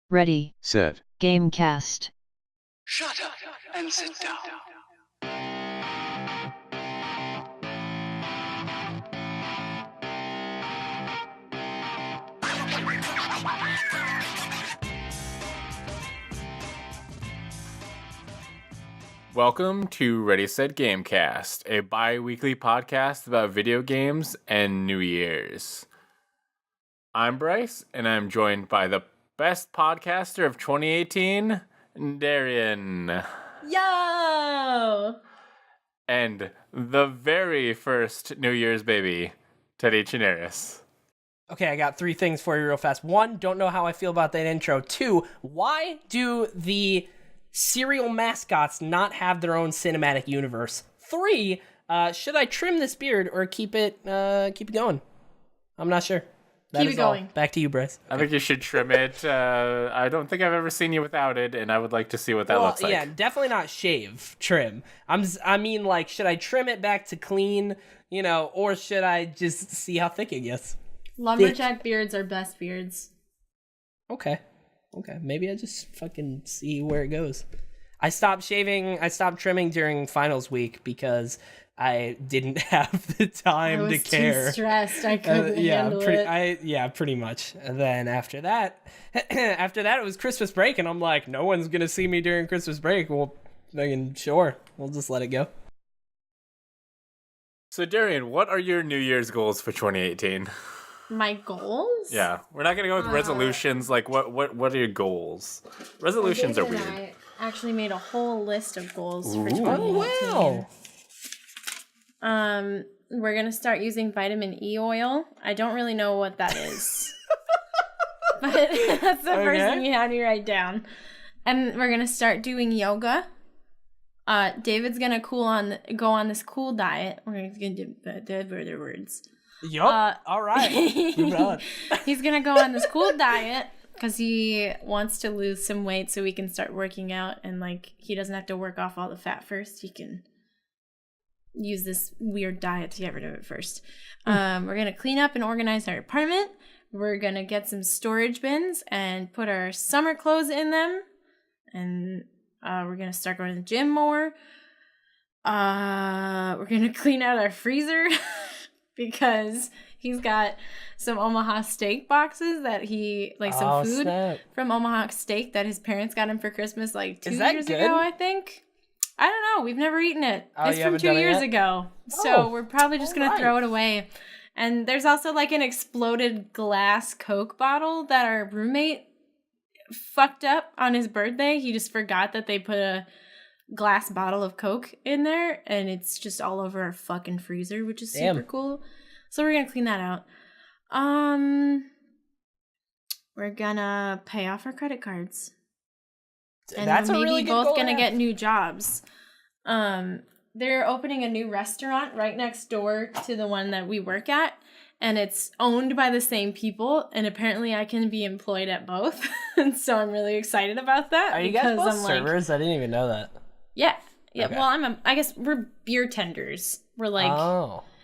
Ready. Set. Gamecast. Shut up and sit down. Welcome to Ready Set Gamecast, a bi-weekly podcast about video games and New Year's. I'm Bryce, and I'm joined by the best podcaster of 2018, Darian. Yo! And the very first New Year's baby, Teddy Chinaris. Okay, I got three things for you real fast. One, don't know how I feel about that intro. Two, why do the cereal mascots not have their own cinematic universe? Three, should I trim this beard or keep it going? I'm not sure. Keep it going. Back to you, Bryce. I think you should trim it. I don't think I've ever seen you without it, and I would like to see what that looks like. Yeah, definitely not shave, trim. I mean, like, should I trim it back to clean, or should I just see how thick it gets? Lumberjack beards are best beards. Okay, maybe I just fucking see where it goes. I stopped trimming during finals week because I didn't have the time to care. I was too stressed. I couldn't handle it. Pretty much. And then after that, it was Christmas break, and I'm like, no one's gonna see me during Christmas break. Well, sure, we'll just let it go. So, Darian, what are your New Year's goals for 2018? My goals? Yeah, we're not gonna go with resolutions. Like, what are your goals? Resolutions are David weird. and I actually made a whole list of goals for Ooh. 2018. Oh, wow. We're gonna start using vitamin E oil. I don't really know what that is, but that's the first thing you had me write down. And we're gonna start doing yoga. David's gonna go on this cool diet. We're gonna do the words. Yup. All right. He's gonna go on this cool diet because he wants to lose some weight so he can start working out, and he doesn't have to work off all the fat first. He can use this weird diet to get rid of it first. We're gonna clean up and organize our apartment. We're gonna get some storage bins and put our summer clothes in them, and we're gonna start going to the gym more. We're gonna clean out our freezer because he's got some Omaha steak boxes that some food from Omaha Steak that his parents got him for Christmas 2 years ago, I think. I don't know. We've never eaten it. It's from 2 years ago. So we're probably just going to throw it away. And there's also an exploded glass Coke bottle that our roommate fucked up on his birthday. He just forgot that they put a glass bottle of Coke in there, and it's just all over our fucking freezer, which is super cool. So we're going to clean that out. We're going to pay off our credit cards. And that's maybe a really good goal both gonna to get have. new jobs. They're opening a new restaurant right next door to the one that we work at, and it's owned by the same people. And apparently, I can be employed at both, and so I'm really excited about that. Are you guys both servers? I didn't even know that. Yeah. Okay. Well, I guess we're beer tenders. We're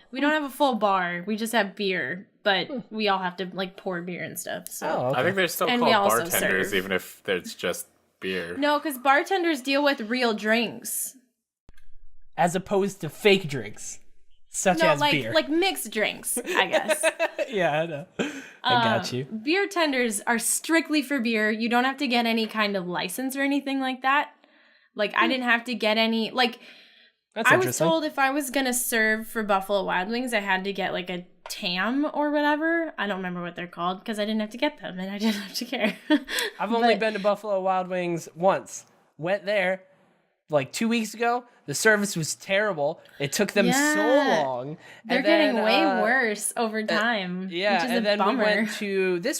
we don't have a full bar. We just have beer, but we all have to pour beer and stuff. So I think they're still And we called also bartenders, serve. even if it's just beer. No, because bartenders deal with real drinks. As opposed to fake drinks, such as beer. like mixed drinks, I guess. Yeah, I know. I got you. Beer tenders are strictly for beer. You don't have to get any kind of license or anything like that. I didn't have to get any. That's I was interesting. told if I was going to serve for Buffalo Wild Wings, I had to get a TAM or whatever. I don't remember what they're called because I didn't have to get them and I didn't have to care. I've only been to Buffalo Wild Wings once. Went there 2 weeks ago. The service was terrible. It took them so long. They're getting way worse over time. Which is and a then bummer.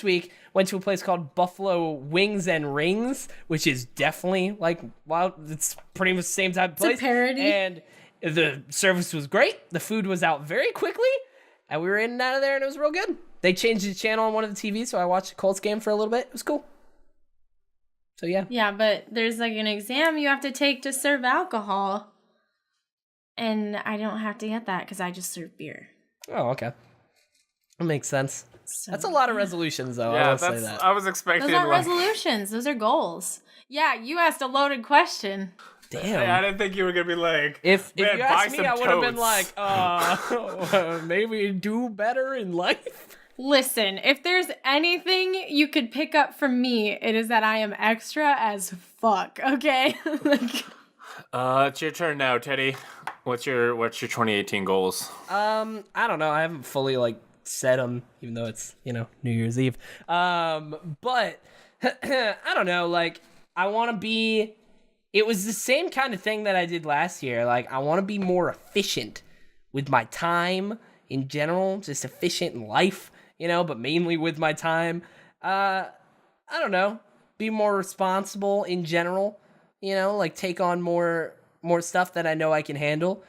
we went to a place called Buffalo Wings and Rings, which is definitely it's pretty much the same type of place. It's a parody. And the service was great. The food was out very quickly, and we were in and out of there, and it was real good. They changed the channel on one of the TVs, so I watched the Colts game for a little bit. It was cool. So yeah. Yeah, but there's an exam you have to take to serve alcohol. And I don't have to get that because I just serve beer. Oh, okay. That makes sense. That's a lot of resolutions, though. Yeah, I will say that. I was expecting. Those aren't resolutions. Those are goals. Yeah, you asked a loaded question. Damn. I didn't think you were gonna be like. If "Man, you buy asked me, some I would have been totes." like, maybe do better in life. Listen, if there's anything you could pick up from me, it is that I am extra as fuck, okay? Like, It's your turn now, Teddy. What's your 2018 goals? I don't know. I haven't fully set them, even though it's New Year's Eve. But I don't know. I want to be. It was the same kind of thing that I did last year. I want to be more efficient with my time in general, just efficient in life, but mainly with my time. I don't know. Be more responsible in general, take on more stuff that I know I can handle,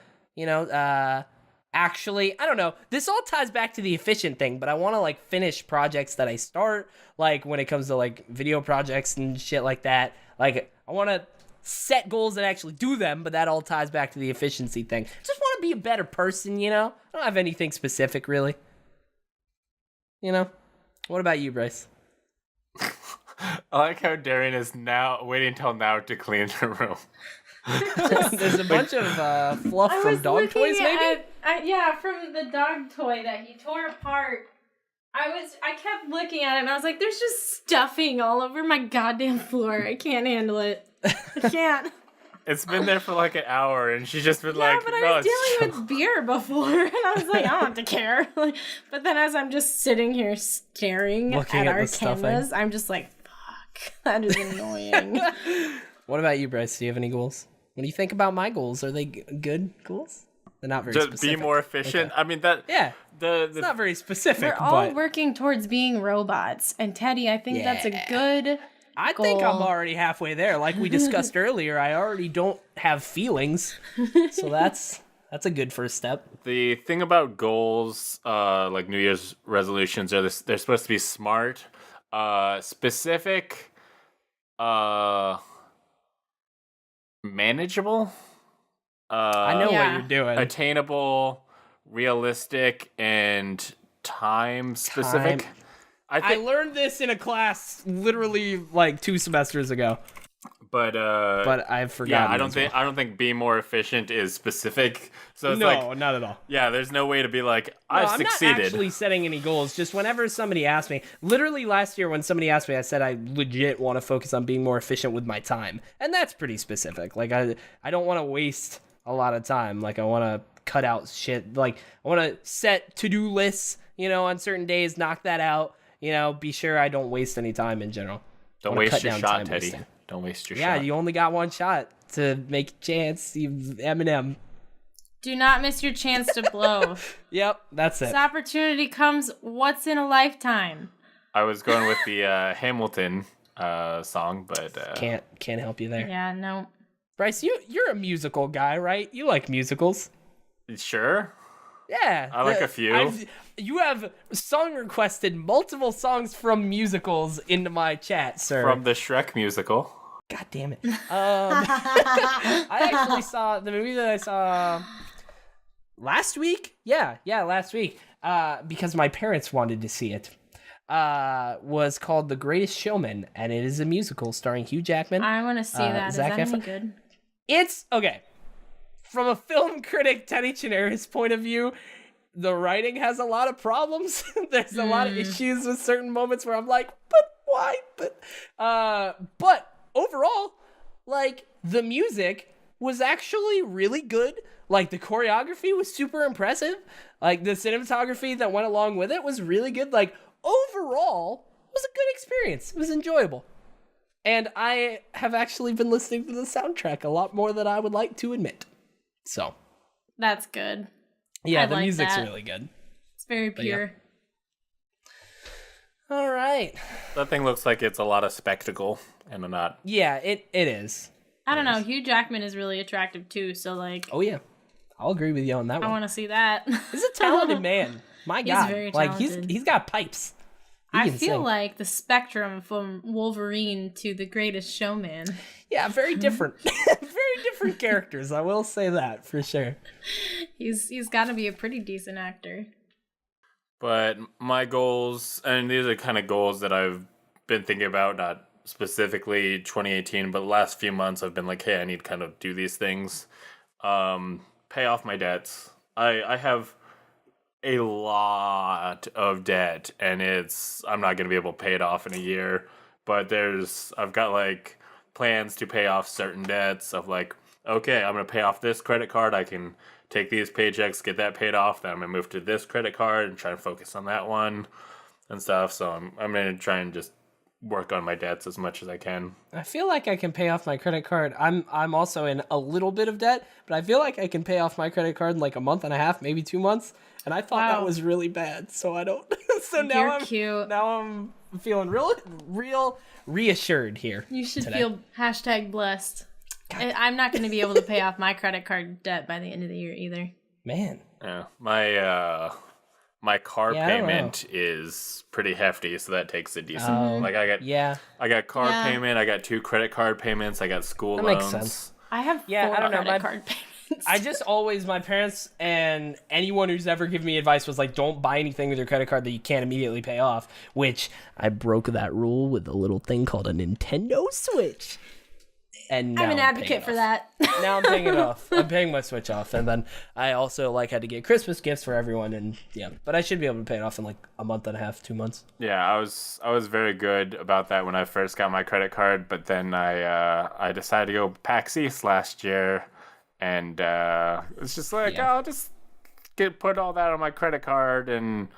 Actually, I don't know. This all ties back to the efficient thing, but I want to finish projects that I start, when it comes to video projects and shit like that. I want to set goals and actually do them, but that all ties back to the efficiency thing. Just want to be a better person, I don't have anything specific really. What about you, Bryce? I like how Darian is now waiting till now to clean the room. There's a bunch of fluff from dog toys, maybe? Yeah, from the dog toy that he tore apart. I kept looking at it and I was like, there's just stuffing all over my goddamn floor. I can't handle it. I can't. It's been there for an hour and she's just been Yeah, but I was dealing with beer before and I was like, I don't have to care. But then as I'm just sitting here staring Looking at our the stuffing. cameras, I'm just like, fuck, that is annoying. What about you, Bryce? Do you have any goals? What do you think about my goals? Are they good goals? They're not very just specific. be more efficient. Okay. I mean that. Yeah. It's The not very specific. We're all but working towards being robots. And Teddy, I think that's a good I goal. think I'm already halfway there. Like we discussed earlier, I already don't have feelings. So that's a good first step. The thing about goals, like New Year's resolutions, they're supposed to be smart, specific, manageable. I know what you're doing. Attainable, realistic, and time specific. I learned this in a class literally 2 semesters ago. But I've forgotten. Yeah, I don't think being more efficient is specific. So it's not at all. Yeah, there's no way to be I've succeeded. I'm not actually setting any goals. Just whenever somebody asks me, literally last year when somebody asked me, I said I legit want to focus on being more efficient with my time, and that's pretty specific. I don't want to waste a lot of time. I want to cut out shit. I want to set to-do lists, on certain days, knock that out. Be sure I don't waste any time in general. Don't waste your shot, Teddy. Don't waste your shot. Yeah, you only got one shot to make a chance. You Eminem. Do not miss your chance to blow. Yep, that's it. This opportunity comes once in a lifetime. I was going with the Hamilton song, but can't help you there. Yeah, no. Bryce, you're a musical guy, right? You like musicals. Sure. Yeah. I like a few. You have song requested multiple songs from musicals into my chat, sir. From the Shrek musical. God damn it. I actually saw the movie that I saw last week. Yeah, last week. Because my parents wanted to see it. Was called The Greatest Showman, and it is a musical starring Hugh Jackman. I want to see that. Is that any Efron. good? It's okay. From a film critic, Teddy Chinaris' point of view, the writing has a lot of problems. There's a lot of issues with certain moments where I'm like, but why? But overall, the music was actually really good. The choreography was super impressive. The cinematography that went along with it was really good. Overall, it was a good experience. It was enjoyable. And I have actually been listening to the soundtrack a lot more than I would like to admit. So. That's good. Yeah, the music's really good. It's very pure. Yeah. All right. That thing looks like it's a lot of spectacle and not. Yeah, it is. I don't know. Hugh Jackman is really attractive too, so Oh yeah. I'll agree with you on that one. I want to see that. He's a talented man. My God. He's very talented. He's got pipes. I feel like the spectrum from Wolverine to The Greatest Showman. Yeah, very different. Very different characters. I will say that for sure. He's got to be a pretty decent actor. But my goals, and these are kind of goals that I've been thinking about, not specifically 2018, but the last few months I've been like, hey, I need to kind of do these things. Pay off my debts. I have a lot of debt, and I'm not going to be able to pay it off in a year. But I've got like plans to pay off certain debts of like, okay, I'm going to pay off this credit card. I can take these paychecks, get that paid off. Then I'm going to move to this credit card and try and focus on that one and stuff. So I'm going to try and just work on my debts as much as I can. I feel like I can pay off my credit card. I'm also in a little bit of debt, but I feel like I can pay off my credit card in like a month and a half, maybe 2 months. And I thought that was really bad, so I don't. So now cute. Now I'm feeling real reassured here. You should feel #blessed. I'm not going to be able to pay off my credit card debt by the end of the year either. Man. Yeah, my car payment is pretty hefty, so that takes a decent. Like I got car payment, I got 2 credit card payments, I got school loans. Makes sense. I have 4 credit card payments. I just always, my parents and anyone who's ever given me advice was like, don't buy anything with your credit card that you can't immediately pay off, which I broke that rule with a little thing called a Nintendo Switch. And I'm an advocate for that. Now I'm paying it off. I'm paying my Switch off. And then I also had to get Christmas gifts for everyone. And but I should be able to pay it off in like a month and a half, 2 months. Yeah, I was very good about that when I first got my credit card. But then I decided to go PAX East last year. And it's just like, I'll just put all that on my credit card and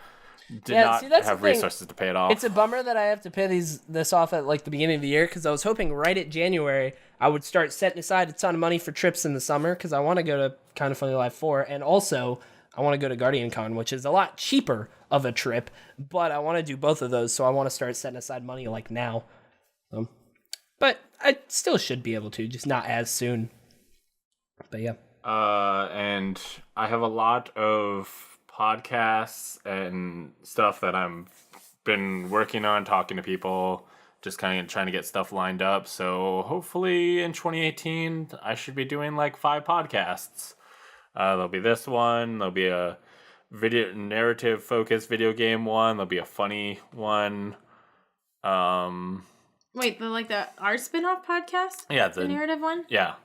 not have resources to pay it off. It's a bummer that I have to pay this off at like the beginning of the year, because I was hoping right at January I would start setting aside a ton of money for trips in the summer, because I want to go to Kind of Funny Live 4, and also I want to go to Guardian Con, which is a lot cheaper of a trip, but I want to do both of those, so I want to start setting aside money like now. But I still should be able to, just not as soon. But yeah. And I have a lot of podcasts and stuff that I've been working on, talking to people, just kind of trying to get stuff lined up. So hopefully in 2018, I should be doing like 5 podcasts. There'll be this one. There'll be a video narrative focused video game one. There'll be a funny one. Wait, our spin-off podcast? Yeah, the narrative one? Yeah.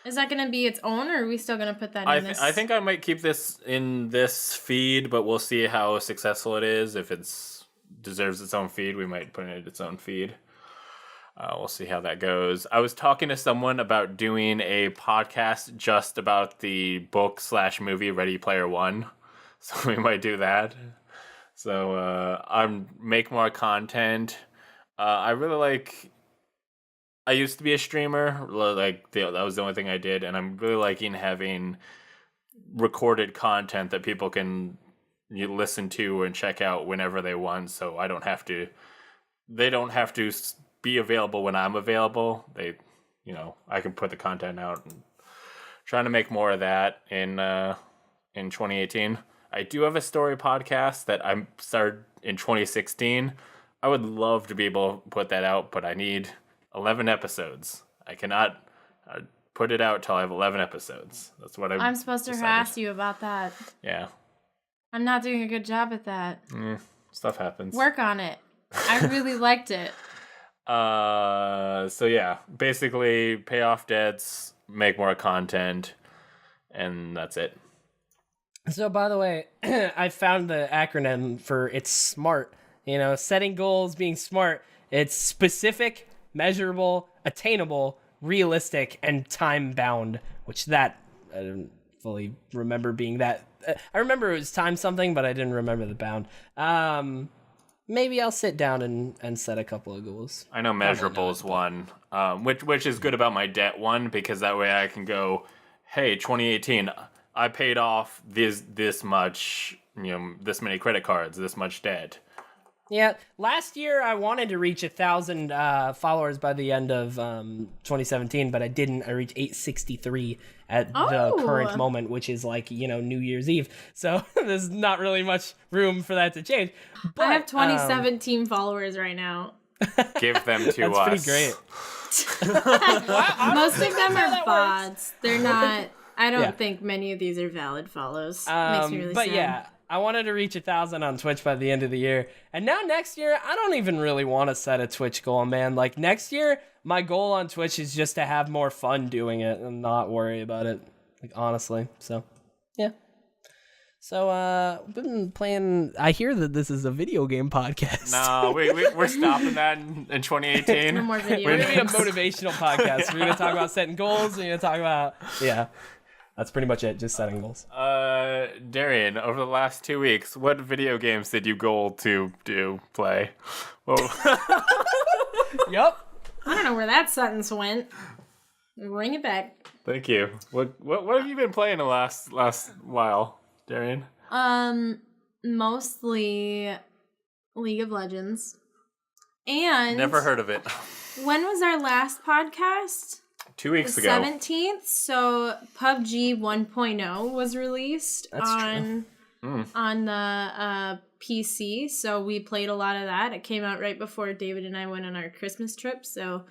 Is that going to be its own, or are we still going to put that in this? I think I might keep this in this feed, but we'll see how successful it is. If it deserves its own feed, we might put it in its own feed. We'll see how that goes. I was talking to someone about doing a podcast just about the book/movie Ready Player One, so we might do that. So I'm make more content. I really like. I used to be a streamer, that was the only thing I did, and I'm really liking having recorded content that people can listen to and check out whenever they want, so they don't have to be available when I'm available. I can put the content out, and trying to make more of that in 2018. I do have a story podcast that I started in 2016. I would love to be able to put that out, but I need 11 episodes. I cannot put it out till I have 11 episodes. That's what I'm supposed to harass you about that. Yeah. I'm not doing a good job at that. Stuff happens. Work on it. I really liked it. So yeah, basically pay off debts, make more content, and that's it. So by the way, I found the acronym for it's SMART. Setting goals, being smart. It's specific, measurable, attainable, realistic, and time-bound, which I don't fully remember being that. I remember it was time something, but I didn't remember the bound. Maybe I'll sit down and set a couple of goals. I know measurable is one, which is good about my debt one, because that way I can go, hey, 2018, I paid off this much, this many credit cards, this much debt. Yeah, last year I wanted to reach 1,000 followers by the end of 2017, but I didn't. I reached 863 at the current moment, which is like, New Year's Eve. So there's not really much room for that to change. But, I have 2017 followers right now. Give them to us. That's pretty great. Most of them are bots. They're not. I don't think many of these are valid follows. Makes me really sad. Yeah, I wanted to reach 1,000 on Twitch by the end of the year. And now next year, I don't even really want to set a Twitch goal, man. Like next year, my goal on Twitch is just to have more fun doing it and not worry about it. Like honestly. So, yeah. So, been playing. I hear that this is a video game podcast. No, we're stopping that in 2018. No more video. We're gonna be a motivational podcast. We're gonna talk about setting goals. We're gonna talk about that's pretty much it. Just setting goals. Darian, over the last 2 weeks, what video games did you goal to play? Whoa. Yep. I don't know where that sentence went. Bring it back. Thank you. What have you been playing the last while, Darian? Mostly League of Legends. And Never heard of it. when was our last podcast? 2 weeks ago. 17th. So PUBG 1.0 was released on the PC. So we played a lot of that. It came out right before David and I went on our Christmas trip. So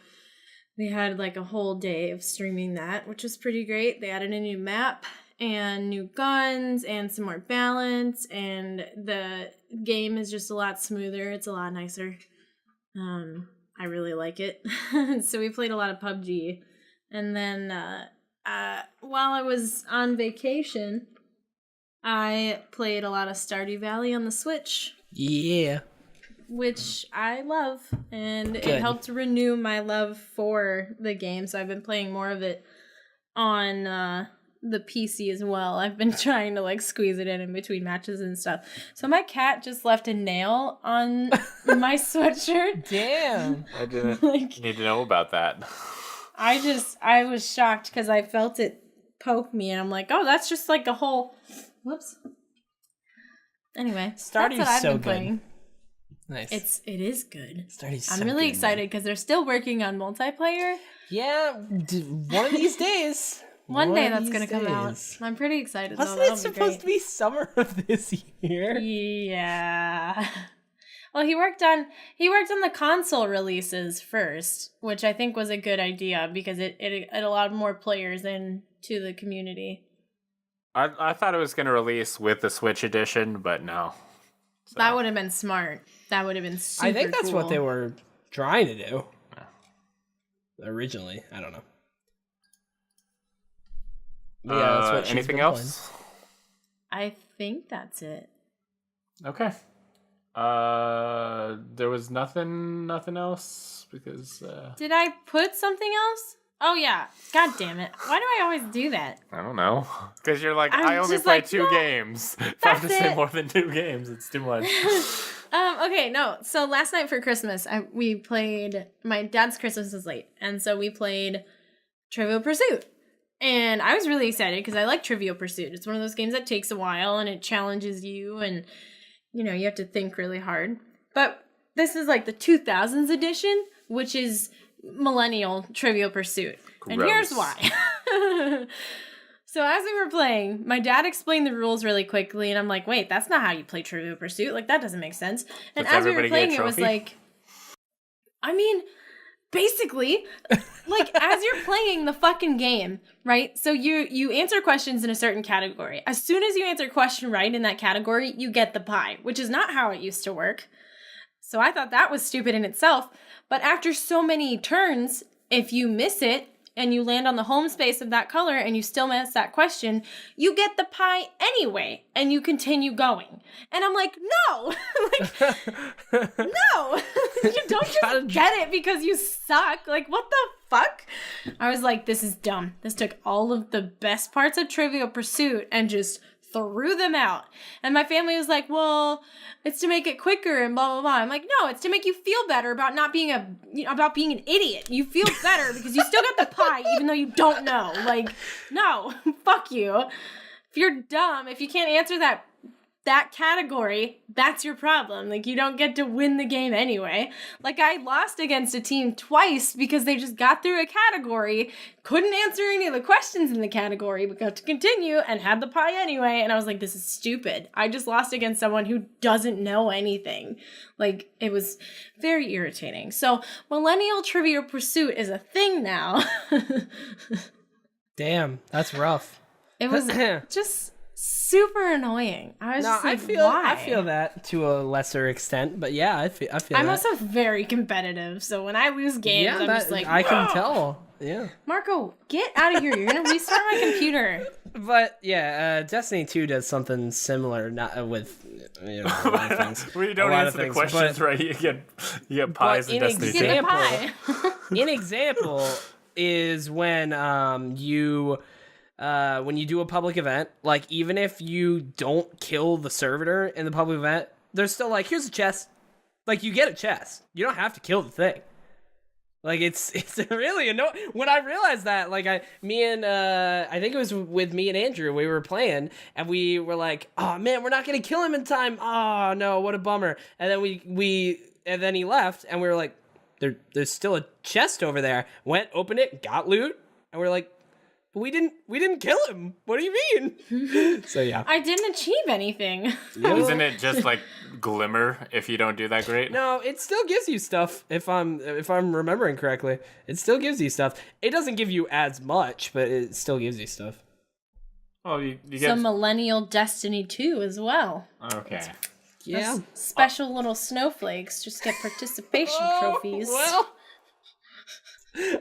we had like a whole day of streaming that, which was pretty great. They added a new map and new guns and some more balance, and the game is just a lot smoother. It's a lot nicer. I really like it. So we played a lot of PUBG. And then while I was on vacation, I played a lot of Stardew Valley on the Switch. Yeah. Which I love, and Good. it helped renew my love for the game, so I've been playing more of it on the PC as well. I've been trying to like squeeze it in between matches and stuff. So my cat just left a nail on my sweatshirt. Damn. I didn't Like- need to know about that. I was shocked because I felt it poke me, and I'm like, oh, that's just like a whole... Whoops. Anyway, Stardew's that's what I've so been good. playing. Nice. It is good. Stardew's I'm so really good, excited because they're still working on multiplayer. man. Yeah, one of these days. One day of that's these gonna come out. days. I'm pretty excited. Wasn't though. it supposed to be summer of this year? Yeah. Well, he worked on the console releases first, which I think was a good idea because it allowed more players into the community. I thought it was going to release with the Switch edition, but no. So. That would have been smart. That would have been super I think that's cool. what they were trying to do. Originally, I don't know. But yeah, that's what she's anything been else? I think that's it. Okay. There was nothing else because Did I put something else? Oh yeah. God damn it. Why do I always do that? I don't know. Because you're like, I'm I only just play like, 2 no, games. If I have to that's say it. more than 2 games, it's too much. Okay, no. So last night for Christmas, we played. My dad's Christmas was late, and so we played Trivial Pursuit. And I was really excited because I like Trivial Pursuit. It's one of those games that takes a while and it challenges you, and you have to think really hard. But this is like the 2000s edition, which is Millennial Trivial Pursuit. And here's why. So as we were playing, my dad explained the rules really quickly, and I'm like, wait, that's not how you play Trivial Pursuit. Like, that doesn't make sense. And Does as we were everybody playing, get a it was trophy? like, I mean, basically, like, as you're playing the fucking game, right? So you answer questions in a certain category. As soon as you answer a question right in that category, you get the pie, which is not how it used to work. So I thought that was stupid in itself. But after so many turns, if you miss it, and you land on the home space of that color and you still miss that question, you get the pie anyway, and you continue going. And I'm like, no! Like, no! You don't just get it because you suck. Like, what the fuck? I was like, this is dumb. This took all of the best parts of Trivial Pursuit and just threw them out. And my family was like, well, it's to make it quicker and blah, blah, blah. I'm like, no, it's to make you feel better about not being about being an idiot. You feel better because you still got the pie even though you don't know. Like, no, fuck you. If you're dumb, if you can't answer that category, that's your problem. Like, you don't get to win the game anyway. Like, I lost against a team twice because they just got through a category, couldn't answer any of the questions in the category, but got to continue and had the pie anyway. And I was like, this is stupid. I just lost against someone who doesn't know anything. Like, it was very irritating. So, Millennial Trivial Pursuit is a thing now. Damn, that's rough. It was just... super annoying. I was just like, why? I feel that to a lesser extent, but yeah, I feel I'm that. also very competitive, so when I lose games, I'm just like, I can tell. Yeah. Marco, get out of here. You're going to restart my computer. But yeah, Destiny 2 does something similar, not with a lot of things. We don't answer the questions right. You get pies in Destiny 2. Get the pie. An example is when you do a public event, like even if you don't kill the servitor in the public event, there's still like, here's a chest. Like you get a chest. You don't have to kill the thing. Like it's really annoying. When I realized that, like I think it was with me and Andrew, we were playing and we were like, oh man, we're not gonna kill him in time. Oh no, what a bummer. And then and then he left and we were like, there's still a chest over there. Went, opened it, got loot, and we're like, we didn't kill him. What do you mean? So yeah. I didn't achieve anything. Isn't it just like glimmer if you don't do that great? No, it still gives you stuff if I'm remembering correctly. It still gives you stuff. It doesn't give you as much, but it still gives you stuff. Oh, you get some Millennial Destiny 2 as well. Okay. Yeah. Special little snowflakes just get participation trophies. Well,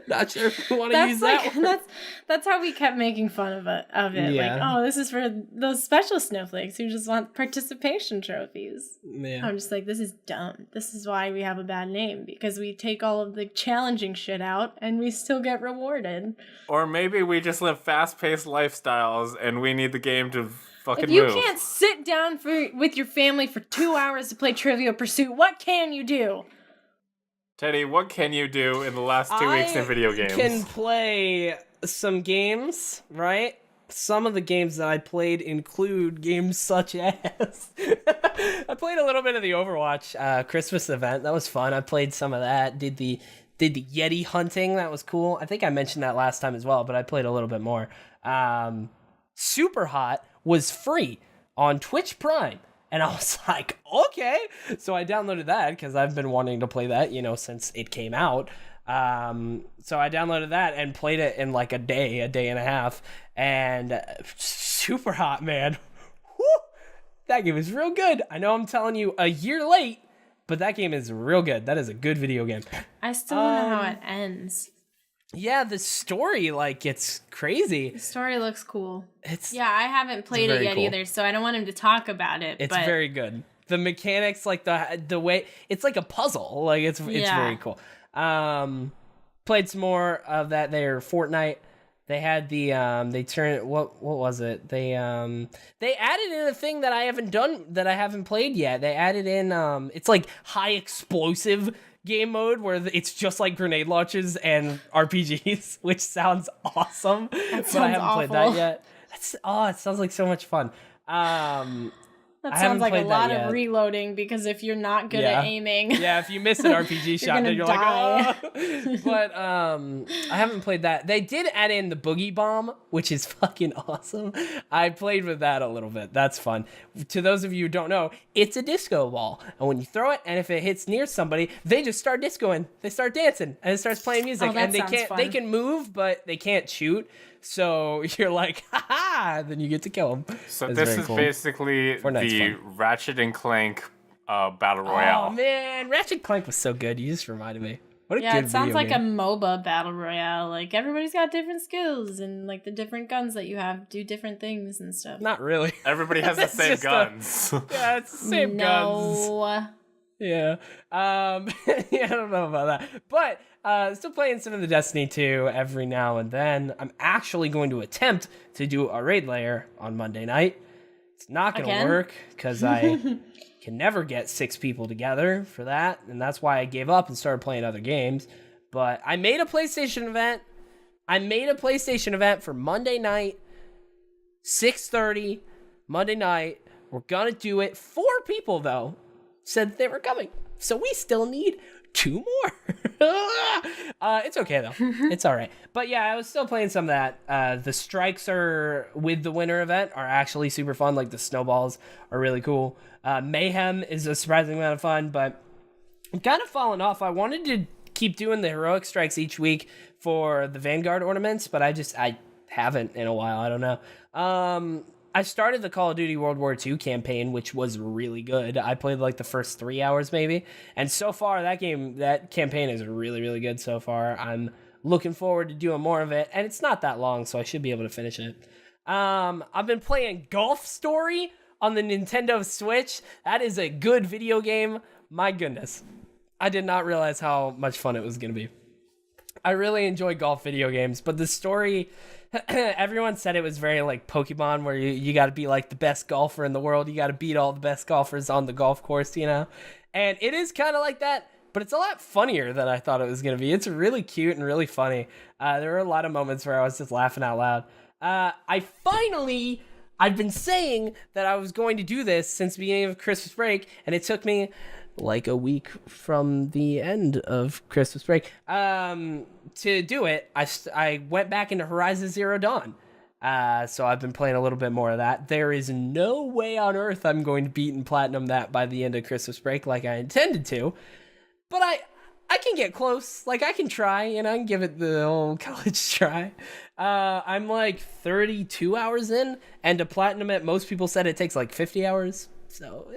not sure if we want to use that one. That's how we kept making fun of it. Yeah. Like, oh, this is for those special snowflakes who just want participation trophies. Yeah. I'm just like, this is dumb. This is why we have a bad name, because we take all of the challenging shit out and we still get rewarded. Or maybe we just live fast-paced lifestyles and we need the game to fucking move. If you move. can't sit down with your family for 2 hours to play Trivial Pursuit, what can you do? Teddy, what can you do in the last 2 weeks in video games? I can play some games, right? Some of the games that I played include games such as... I played a little bit of the Overwatch Christmas event. That was fun. I played some of that. Did the Yeti hunting. That was cool. I think I mentioned that last time as well, but I played a little bit more. Super Hot was free on Twitch Prime. And I was like, okay. So I downloaded that because I've been wanting to play that, since it came out. So I downloaded that and played it in like a day and a half. And Super Hot, man. Whew, that game is real good. I know I'm telling you a year late, but that game is real good. That is a good video game. I still don't know how it ends. Yeah, the story gets crazy. The story looks cool. Yeah, I haven't played it yet either, so I don't want him to talk about it. It's very good. The mechanics, like the way it's like a puzzle. Like it's very cool. Played some more of that there. Fortnite. They had they turned what was it? They added in a thing that I haven't played yet. They added in it's like high explosive game mode where it's just like grenade launches and RPGs, which sounds awesome. But I haven't played that yet. It sounds like so much fun. That sounds like a lot of reloading, because if you're not good at aiming, if you miss an RPG shot, then you're die. Like, oh. But I haven't played that. They did add in the boogie bomb, which is fucking awesome. I played with that a little bit. That's fun. To those of you who don't know, it's a disco ball, and when you throw it, and if it hits near somebody, they just start discoing. They start dancing, and it starts playing music, and they can move, but they can't shoot. So you're like, ha-ha, then you get to kill them. So this is basically the Ratchet and Clank Battle Royale. Oh, man. Ratchet Clank was so good. You just reminded me. What a good it sounds like game. a MOBA Battle Royale. Like, everybody's got different skills, and, like, the different guns that you have do different things and stuff. Not really. Everybody has the same guns. Yeah, it's the same guns. Yeah. I don't know about that. But still playing some of the Destiny 2 every now and then. I'm actually going to attempt to do a raid layer on Monday night. It's not going to work because I can never get 6 people together for that. And that's why I gave up and started playing other games. But I made a PlayStation event. For Monday night, 6:30, Monday night. We're going to do it. 4 people, though, said they were coming. So we still need 2 more. It's okay, though. It's all right. But yeah, I was still playing some of that. The strikes are with the winter event are actually super fun. Like the snowballs are really cool. Mayhem is a surprising amount of fun, but I'm kind of falling off. I wanted to keep doing the heroic strikes each week for the Vanguard ornaments, but I haven't in a while. I don't know. I started the Call of Duty World War II campaign, which was really good. I played like the first 3 hours maybe, and so far that campaign is really, really good so far. I'm looking forward to doing more of it, and it's not that long, so I should be able to finish it. I've been playing Golf Story on the Nintendo Switch. That is a good video game. My goodness. I did not realize how much fun it was going to be. I really enjoy golf video games, but the story, everyone said it was very like Pokemon, where you got to be like the best golfer in the world. You got to beat all the best golfers on the golf course, you know? And it is kind of like that, but it's a lot funnier than I thought it was going to be. It's really cute and really funny. There were a lot of moments where I was just laughing out loud. I've been saying that I was going to do this since the beginning of Christmas break, and it took me like a week from the end of Christmas break to do it. I went back into Horizon Zero Dawn. So I've been playing a little bit more of that. There is no way on earth I'm going to beat and platinum that by the end of Christmas break like I intended to. But I can get close. Like, I can try, and I can give it the old college try. I'm like 32 hours in, and to platinum it, most people said it takes like 50 hours. So,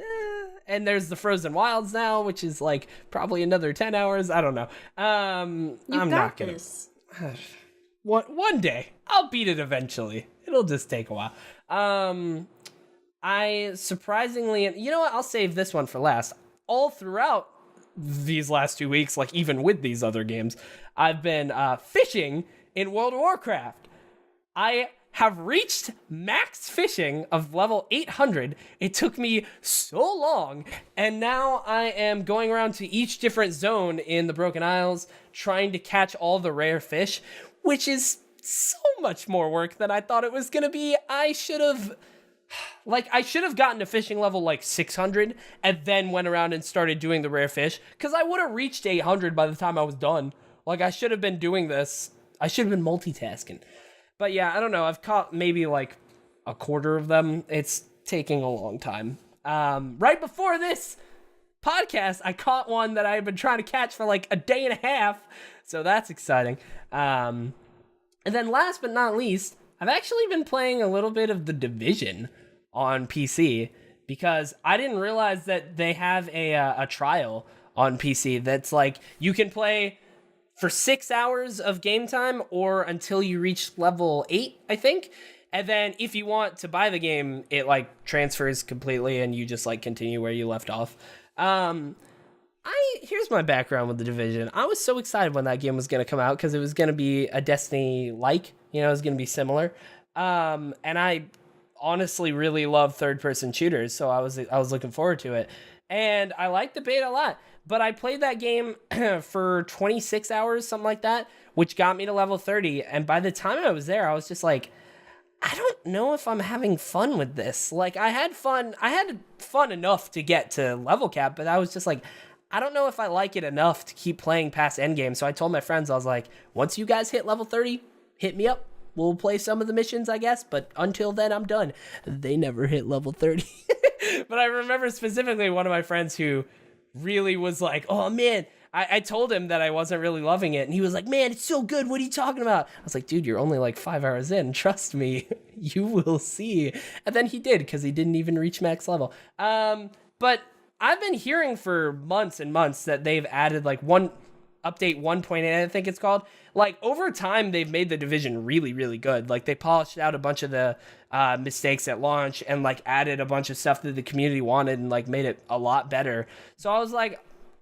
and there's the Frozen Wilds now, which is like probably another 10 hours. I don't know. I'm not gonna. This. One day I'll beat it eventually. It'll just take a while. I surprisingly, you know what? I'll save this one for last. All throughout these last 2 weeks, like even with these other games, I've been fishing in World of Warcraft. I have reached max fishing of level 800. It took me so long, and now I am going around to each different zone in the Broken Isles, trying to catch all the rare fish, which is so much more work than I thought it was gonna be. I should have gotten to fishing level like 600 and then went around and started doing the rare fish, because I would have reached 800 by the time I was done. Like, I should have been doing this. I should have been multitasking. But yeah, I don't know. I've caught maybe like a quarter of them. It's taking a long time. Right before this podcast, I caught one that I had been trying to catch for like a day and a half. So that's exciting. And then last but not least, I've actually been playing a little bit of The Division on PC, because I didn't realize that they have a trial on PC that's like you can play for 6 hours of game time or until you reach level 8, I think. And then if you want to buy the game, it like transfers completely and you just like continue where you left off. Here's my background with The Division. I was so excited when that game was going to come out because it was going to be a Destiny-like, you know, it was going to be similar. And I honestly really love third-person shooters, so I was looking forward to it. And I liked the beta a lot. But I played that game for 26 hours, something like that, which got me to level 30. And by the time I was there, I was just like, I don't know if I'm having fun with this. Like, I had fun enough to get to level cap, but I was just like, I don't know if I like it enough to keep playing past endgame. So I told my friends, I was like, once you guys hit level 30, hit me up. We'll play some of the missions, I guess, but until then, I'm done. They never hit level 30. But I remember specifically one of my friends who really was like, oh man, I told him that I wasn't really loving it, and he was like, man, it's so good, what are you talking about? I was like, dude, you're only like 5 hours in, trust me, you will see. And then he did, because he didn't even reach max level. But I've been hearing for months and months that they've added like one update 1.8, I think it's called. Like, over time, they've made the Division really, really good. Like, they polished out a bunch of the mistakes at launch and, like, added a bunch of stuff that the community wanted and, like, made it a lot better. So I was like,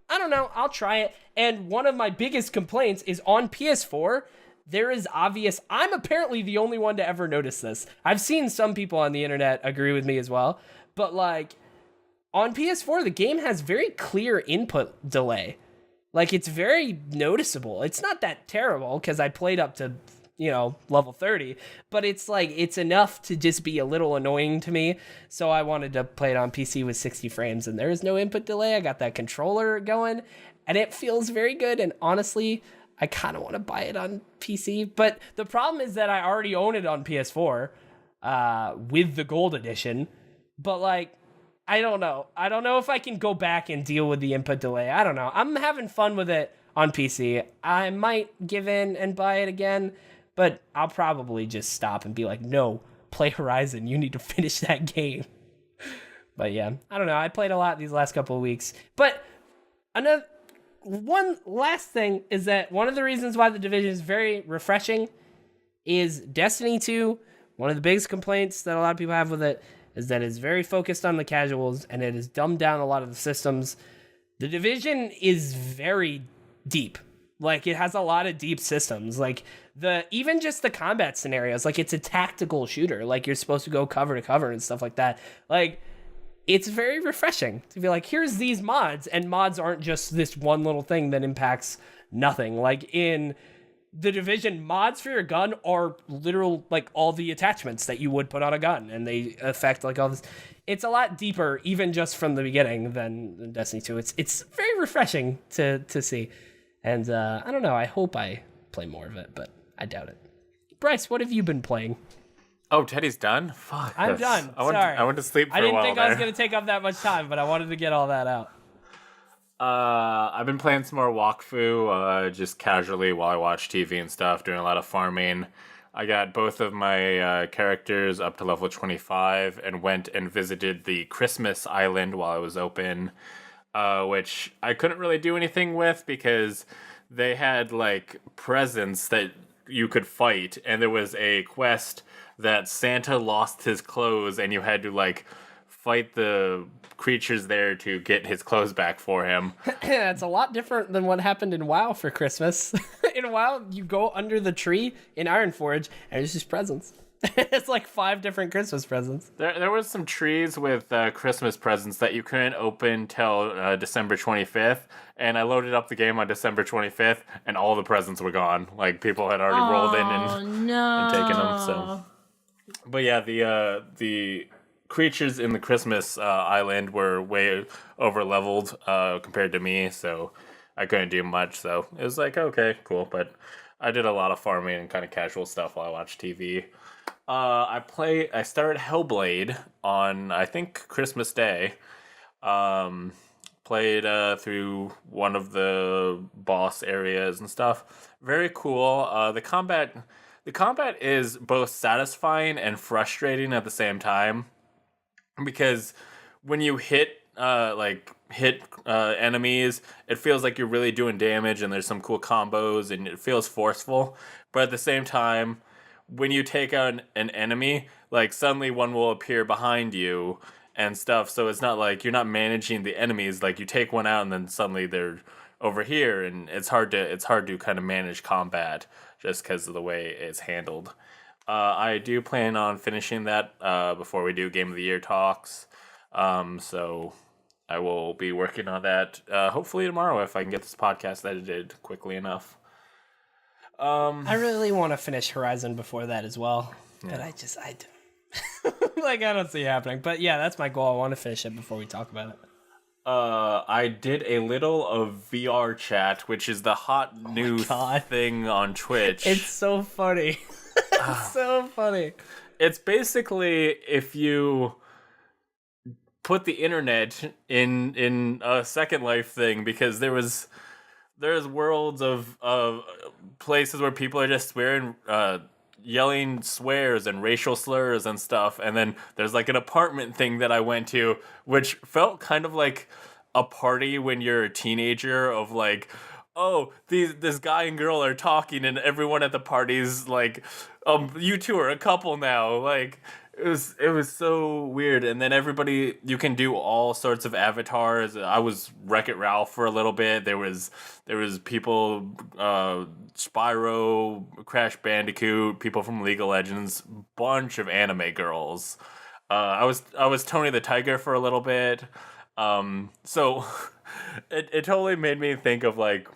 I don't know, I'll try it. And one of my biggest complaints is on PS4, there is obvious... I'm apparently the only one to ever notice this. I've seen some people on the internet agree with me as well. But, like, on PS4, the game has very clear input delay. Like, it's very noticeable. It's not that terrible, because I played up to, you know, level 30. But it's, like, it's enough to just be a little annoying to me. So I wanted to play it on PC with 60 frames, and there is no input delay. I got that controller going, and it feels very good. And honestly, I kind of want to buy it on PC. But the problem is that I already own it on PS4 with the Gold Edition. But, like... I don't know. I don't know if I can go back and deal with the input delay. I don't know. I'm having fun with it on PC. I might give in and buy it again, but I'll probably just stop and be like, no, play Horizon. You need to finish that game. But yeah, I don't know. I played a lot these last couple of weeks. But one last thing is that one of the reasons why The Division is very refreshing is Destiny 2. One of the biggest complaints that a lot of people have with it is that it's very focused on the casuals and it has dumbed down a lot of the systems. The Division is very deep. Like, it has a lot of deep systems. Like, even just the combat scenarios, like, it's a tactical shooter. Like, you're supposed to go cover to cover and stuff like that. Like, it's very refreshing to be like, here's these mods, and mods aren't just this one little thing that impacts nothing. Like, in The Division, mods for your gun are literal, like, all the attachments that you would put on a gun, and they affect, like, all this. It's a lot deeper, even just from the beginning, than Destiny 2. It's very refreshing to see. And I don't know, I hope I play more of it, but I doubt it. Bryce, what have you been playing? Oh, Teddy's done? Fuck. I'm done. Sorry. I went to sleep for a while. I didn't think there. I was going to take up that much time, but I wanted to get all that out. I've been playing some more Wakfu, just casually while I watch TV and stuff, doing a lot of farming. I got both of my characters up to level 25 and went and visited the Christmas Island while I was open, which I couldn't really do anything with because they had, like, presents that you could fight, and there was a quest that Santa lost his clothes and you had to, like, fight the creatures there to get his clothes back for him. It's a lot different than what happened in WoW for Christmas. In WoW, you go under the tree in Ironforge and it's just presents. It's like 5 different Christmas presents. There was some trees with Christmas presents that you couldn't open till December 25th, and I loaded up the game on December 25th, and all the presents were gone. Like, people had already rolled in and taken them. So, but yeah, the creatures in the Christmas island were way over leveled compared to me, so I couldn't do much. So it was like, okay, cool. But I did a lot of farming and kind of casual stuff while I watched TV. I started Hellblade on, I think, Christmas Day. Played through one of the boss areas and stuff. Very cool. The combat is both satisfying and frustrating at the same time, because when you hit enemies, it feels like you're really doing damage and there's some cool combos and it feels forceful. But at the same time, when you take out an enemy, like, suddenly one will appear behind you and stuff. So it's not like you're not managing the enemies. Like, you take one out and then suddenly they're over here, and it's hard to kind of manage combat just because of the way it's handled. I do plan on finishing that before we do Game of the Year talks. So I will be working on that hopefully tomorrow if I can get this podcast edited quickly enough. I really want to finish Horizon before that as well, but I like, I don't see it happening. But yeah, that's my goal. I want to finish it before we talk about it. I did a little of VR chat, which is the hot new thing on Twitch. It's so funny. It's so funny. It's basically if you put the internet in a Second Life thing, because there's worlds of places where people are just swearing, yelling swears and racial slurs and stuff, and then there's like an apartment thing that I went to, which felt kind of like a party when you're a teenager, of like, oh, this guy and girl are talking, and everyone at the party's like, you two are a couple now, like. It was so weird. And then everybody, you can do all sorts of avatars. I was Wreck-It Ralph for a little bit. There was people, Spyro, Crash Bandicoot, people from League of Legends, bunch of anime girls. I was Tony the Tiger for a little bit. So it totally made me think of, like,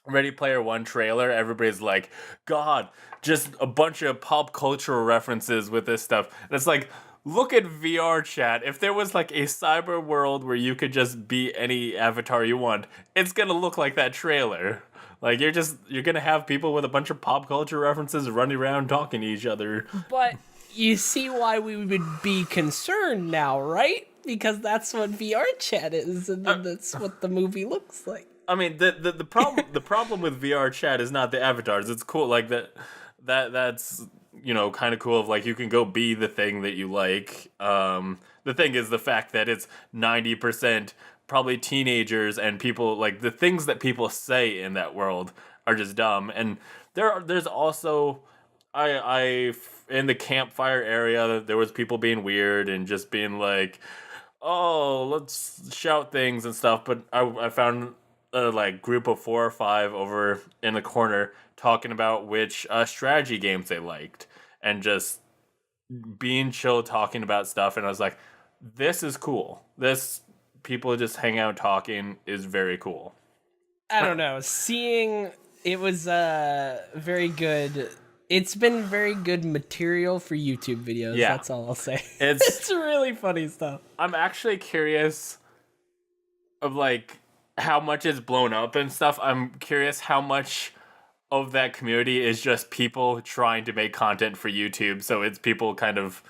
Ready Player One trailer. Everybody's like, God, just a bunch of pop cultural references with this stuff. And it's like, look at VR chat. If there was like a cyber world where you could just be any avatar you want, it's gonna look like that trailer. Like, you're gonna have people with a bunch of pop culture references running around talking to each other. But you see why we would be concerned now, right? Because that's what VR chat is, and that's what the movie looks like. I mean, the problem with VR chat is not the avatars. It's cool, like that's kind of cool of like you can go be the thing that you like. The thing is the fact that it's 90% probably teenagers and people like the things that people say in that world are just dumb. And there's also I in the campfire area there was people being weird and just being like, oh, let's shout things and stuff. But I found a like group of 4 or 5 over in the corner talking about which strategy games they liked and just being chill talking about stuff. And I was like, this is cool. This people just hang out talking is very cool. I don't know. Seeing it was very good. It's been very good material for YouTube videos. Yeah. That's all I'll say. It's really funny stuff. I'm actually curious of like how much it's blown up and stuff. I'm curious how much of that community is just people trying to make content for YouTube. So it's people kind of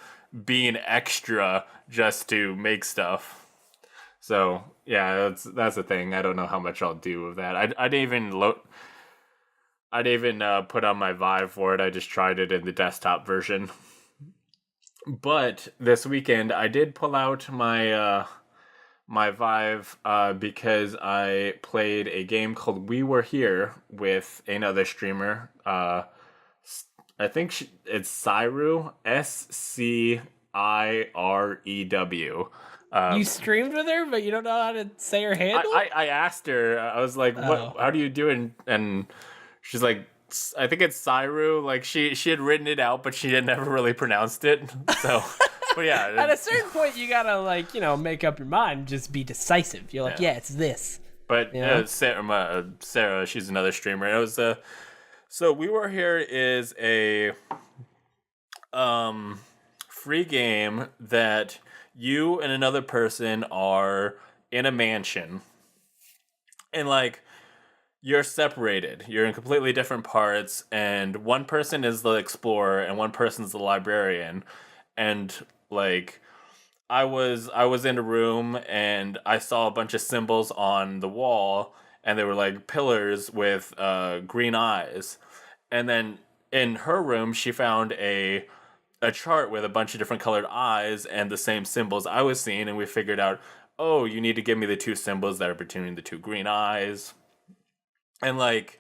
being extra just to make stuff. So yeah, that's the thing. I don't know how much I'll do with that. I'd even put on my Vive for it. I just tried it in the desktop version. But this weekend I did pull out my my Vive because I played a game called We Were Here with another streamer. I think it's Cyru, Scirew. You streamed with her, but you don't know how to say her handle? I asked her, I was like, "What? How do you do it?" And she's like, "I think it's Cyru." Like she had written it out, but she had never really pronounced it. So, but yeah, at a certain point, you gotta like make up your mind, just be decisive. You're like, yeah it's this. But Sarah, she's another streamer. It was so We Were Here is a free game that you and another person are in a mansion, and like you're separated. You're in completely different parts, and one person is the explorer and one person's the librarian. And like I was in a room and I saw a bunch of symbols on the wall, and they were like pillars with green eyes. And then in her room, she found a chart with a bunch of different colored eyes and the same symbols I was seeing, and we figured out, oh, you need to give me the 2 symbols that are between the 2 green eyes. And like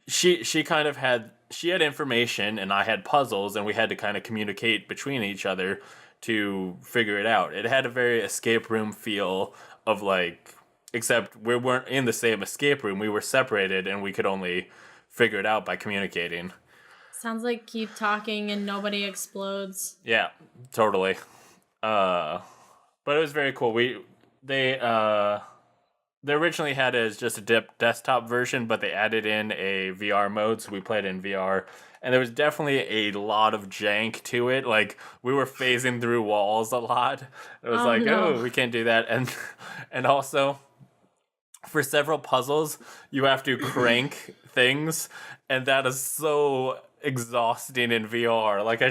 she kind of had information and I had puzzles, and we had to kind of communicate between each other to figure it out. It had a very escape room feel of like, except we weren't in the same escape room. We were separated and we could only figure it out by communicating. Sounds like keep talking and nobody explodes. Yeah, totally. But it was very cool. They originally had it as just a desktop version, but they added in a VR mode, so we played in VR. And there was definitely a lot of jank to it. Like, we were phasing through walls a lot. It was oh, we can't do that. And also, for several puzzles, you have to crank things, and that is so exhausting in VR. Like,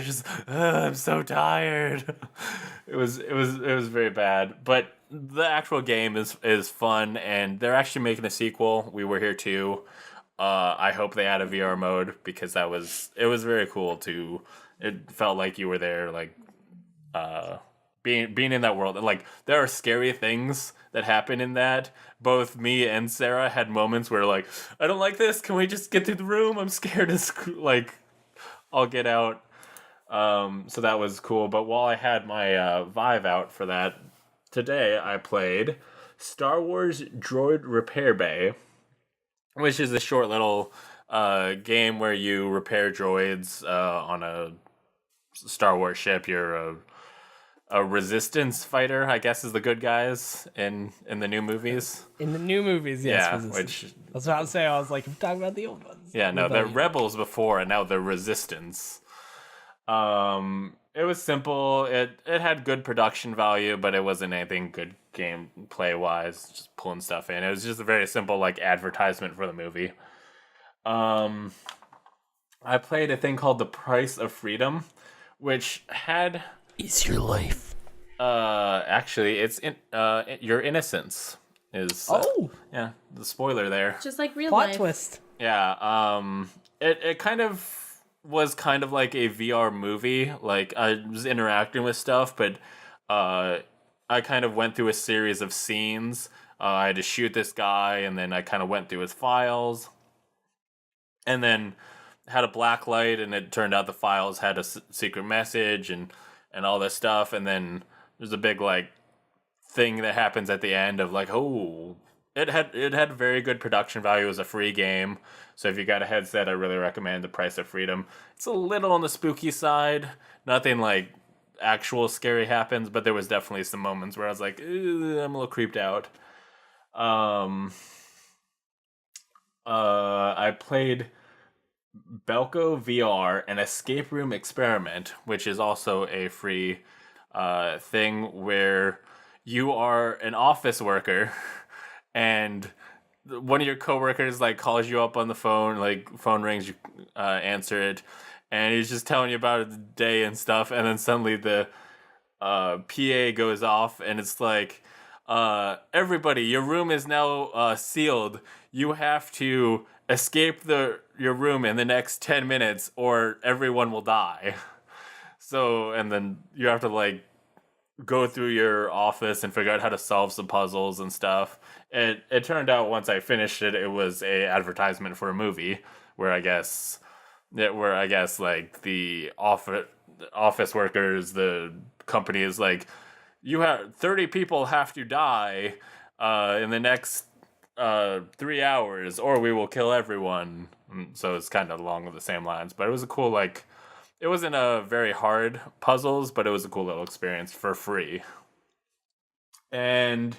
I'm so tired. It was very bad. But the actual game is fun, and they're actually making a sequel. We Were Here too. I hope they add a VR mode, because it was very cool to. It felt like you were there, like being in that world. And like, there are scary things that happen in that. Both me and Sarah had moments where like, I don't like this. Can we just get through the room? I'm scared. Like, I'll get out. So that was cool. But while I had my Vive out for that, today I played Star Wars Droid Repair Bay, which is a short little game where you repair droids on a Star Wars ship. You're a resistance fighter, I guess, is the good guys in the new movies. In the new movies, yes. Yeah, which that's what I was saying. I was like, I'm talking about the old ones. Yeah, no, they're rebels before, and now they're resistance. It was simple. It had good production value, but it wasn't anything good gameplay wise. Just pulling stuff in. It was just a very simple like advertisement for the movie. I played a thing called The Price of Freedom, which had is your life. Actually, it's your innocence is. Yeah, the spoiler there. Just like real plot life. Twist. Yeah. It kind of was kind of like a VR movie. Like I was interacting with stuff, but I kind of went through a series of scenes. I had to shoot this guy, and then I kind of went through his files, and then had a black light, and it turned out the files had a secret message and all this stuff, and then there's a big like thing that happens at the end of like, oh, it had very good production value. It was a free game, so if you got a headset, I really recommend The Price of Freedom. It's a little on the spooky side. Nothing like actual scary happens, but there was definitely some moments where I was like, I'm a little creeped out. I played Belko VR, an escape room experiment, which is also a free thing where you are an office worker and one of your coworkers like calls you up on the phone, like phone rings, you answer it, and he's just telling you about the day and stuff, and then suddenly the PA goes off, and it's like, everybody, your room is now sealed. You have to escape your room in the next 10 minutes, or everyone will die. So, and then you have to like go through your office and figure out how to solve some puzzles and stuff. It turned out once I finished it, it was a advertisement for a movie where I guess like the office workers, the company is like, you have 30 people have to die in the next 3 hours, or we will kill everyone. So it's kind of along the same lines, but it was a cool like. It wasn't a very hard puzzles, but it was a cool little experience for free. And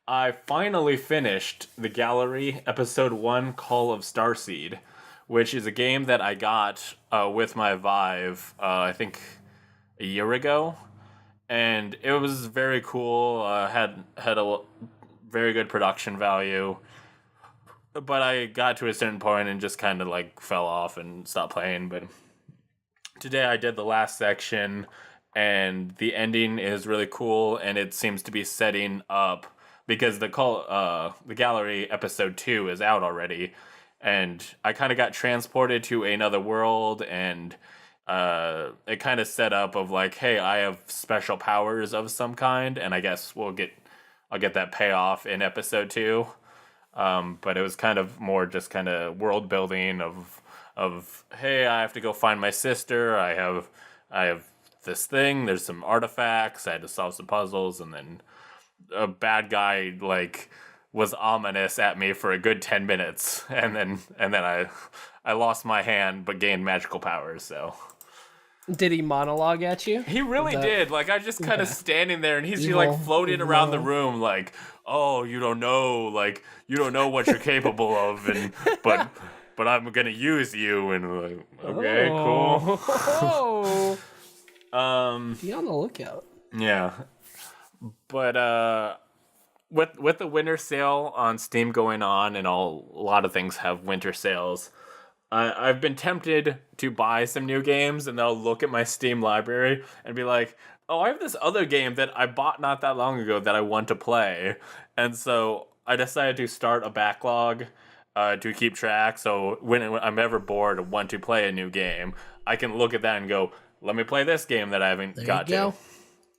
I finally finished The Gallery Episode 1 Call of Starseed, which is a game that I got with my Vive, I think a year ago. And it was very cool, had a very good production value. But I got to a certain point and just kind of like fell off and stopped playing, but today I did the last section, and the ending is really cool, and it seems to be setting up because the Gallery Episode 2 is out already, and I kind of got transported to another world, and it kind of set up of like, hey, I have special powers of some kind, and I guess I'll get that payoff in Episode 2. But it was kind of more just kind of world building of hey, I have to go find my sister. I have this thing. There's some artifacts. I had to solve some puzzles, and then a bad guy like was ominous at me for a good 10 minutes, and then I lost my hand but gained magical powers. So did he monologue at you? he really did. Like I just kind of standing there, and he's like floating around the room, like, oh, you don't know what you're capable of, and but I'm gonna use you, and like, okay, cool. Be on the lookout. Yeah, but with the winter sale on Steam going on, and a lot of things have winter sales. I've been tempted to buy some new games, and I'll look at my Steam library and be like, oh, I have this other game that I bought not that long ago that I want to play, and so I decided to start a backlog. To keep track, so when I'm ever bored and want to play a new game, I can look at that and go, let me play this game that I haven't got to.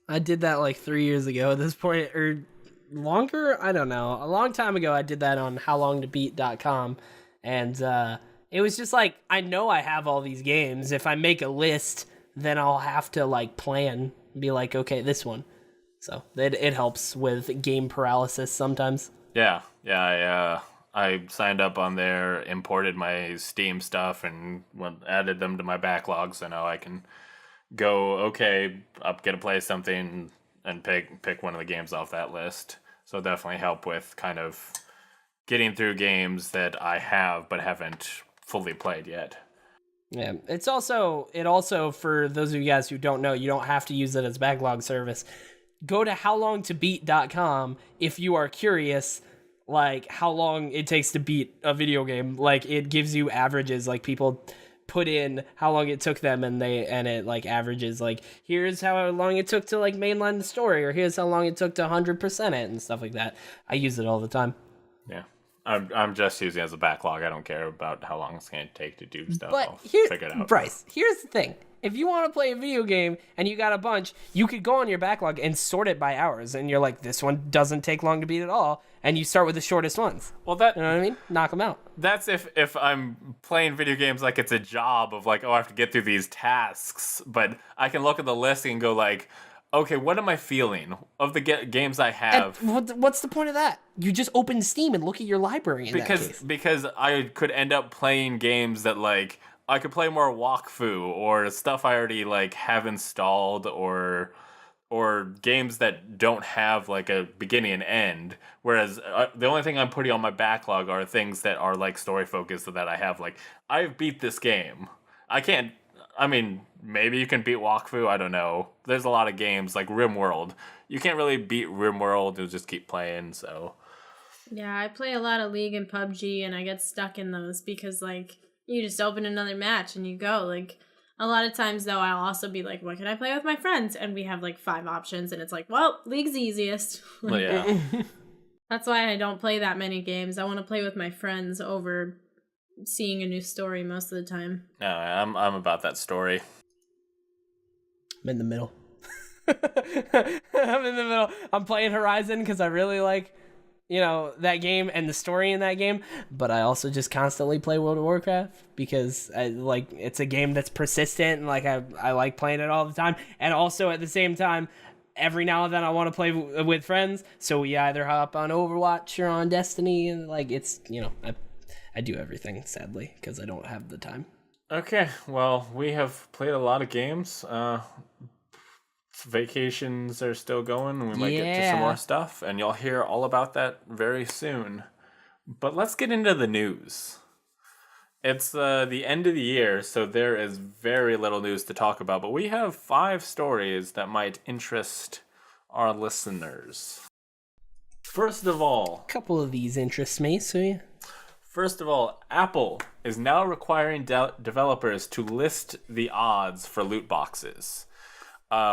I did that like 3 years ago at this point, or longer, I don't know. A long time ago, I did that on howlongtobeat.com, and it was just like, I know I have all these games. If I make a list, then I'll have to like plan, be like, okay, this one. So it helps with game paralysis sometimes. Yeah, I signed up on there, imported my Steam stuff, and added them to my backlog, so now I can go, okay, I'm going to play something and pick one of the games off that list. So definitely help with kind of getting through games that I have but haven't fully played yet. Yeah, it also, for those of you guys who don't know, you don't have to use it as backlog service. Go to howlongtobeat.com if you are curious, like how long it takes to beat a video game. Like it gives you averages, like people put in how long it took them, and it like averages like, here's how long it took to like mainline the story, or here's how long it took to 100% it and stuff like that. I use it all the time. Yeah, I'm just using it as a backlog. I don't care about how long it's going to take to do stuff. But I'll here's figure it out. Bryce, here's the thing. If you want to play a video game and you got a bunch, you could go on your backlog and sort it by hours. And you're like, this one doesn't take long to beat at all. And you start with the shortest ones. Well, You know what I mean? Knock them out. that's if I'm playing video games like it's a job of like, oh, I have to get through these tasks. But I can look at the list and go like, okay, what am I feeling of the games I have? And what's the point of that? You just open Steam and look at your library in that case. Because I could end up playing games that like I could play more Wakfu or stuff I already like have installed or games that don't have like a beginning and end. Whereas the only thing I'm putting on my backlog are things that are like story focused that I have like I've beat this game. I mean, maybe you can beat Wakfu, I don't know. There's a lot of games like RimWorld. You can't really beat RimWorld, you'll just keep playing, so. Yeah, I play a lot of League and PUBG, and I get stuck in those because, like, you just open another match and you go. Like, a lot of times, though, I'll also be like, what can I play with my friends? And we have, like, 5 options, and it's like, well, League's easiest. Well, yeah. That's why I don't play that many games. I want to play with my friends over seeing a new story most of the time. No, I'm about that story. I'm in the middle. I'm in the middle. I'm playing Horizon because I really like, that game and the story in that game. But I also just constantly play World of Warcraft because it's a game that's persistent and like I like playing it all the time. And also at the same time, every now and then I want to play with friends. So we either hop on Overwatch or on Destiny, and like it's I do everything, sadly, because I don't have the time. Okay, well, we have played a lot of games. Vacations are still going, and we might get to some more stuff, and you'll hear all about that very soon. But let's get into the news. It's the end of the year, so there is very little news to talk about, but we have 5 stories that might interest our listeners. First of all... A couple of these interest me, so yeah. First of all, Apple is now requiring developers to list the odds for loot boxes,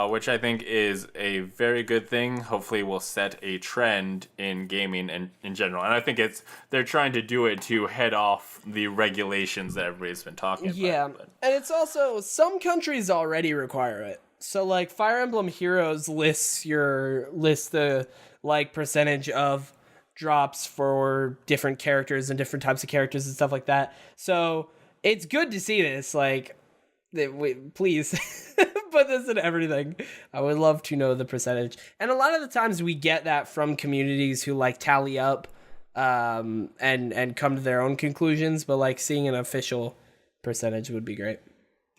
which I think is a very good thing. Hopefully will set a trend in gaming and in general. And I think they're trying to do it to head off the regulations that everybody's been talking about. Yeah, and it's also, some countries already require it. So like Fire Emblem Heroes lists the like percentage of drops for different characters and different types of characters and stuff like that. So it's good to see this. Like, please put this in everything. I would love to know the percentage. And a lot of the times we get that from communities who like tally up and come to their own conclusions. But like seeing an official percentage would be great.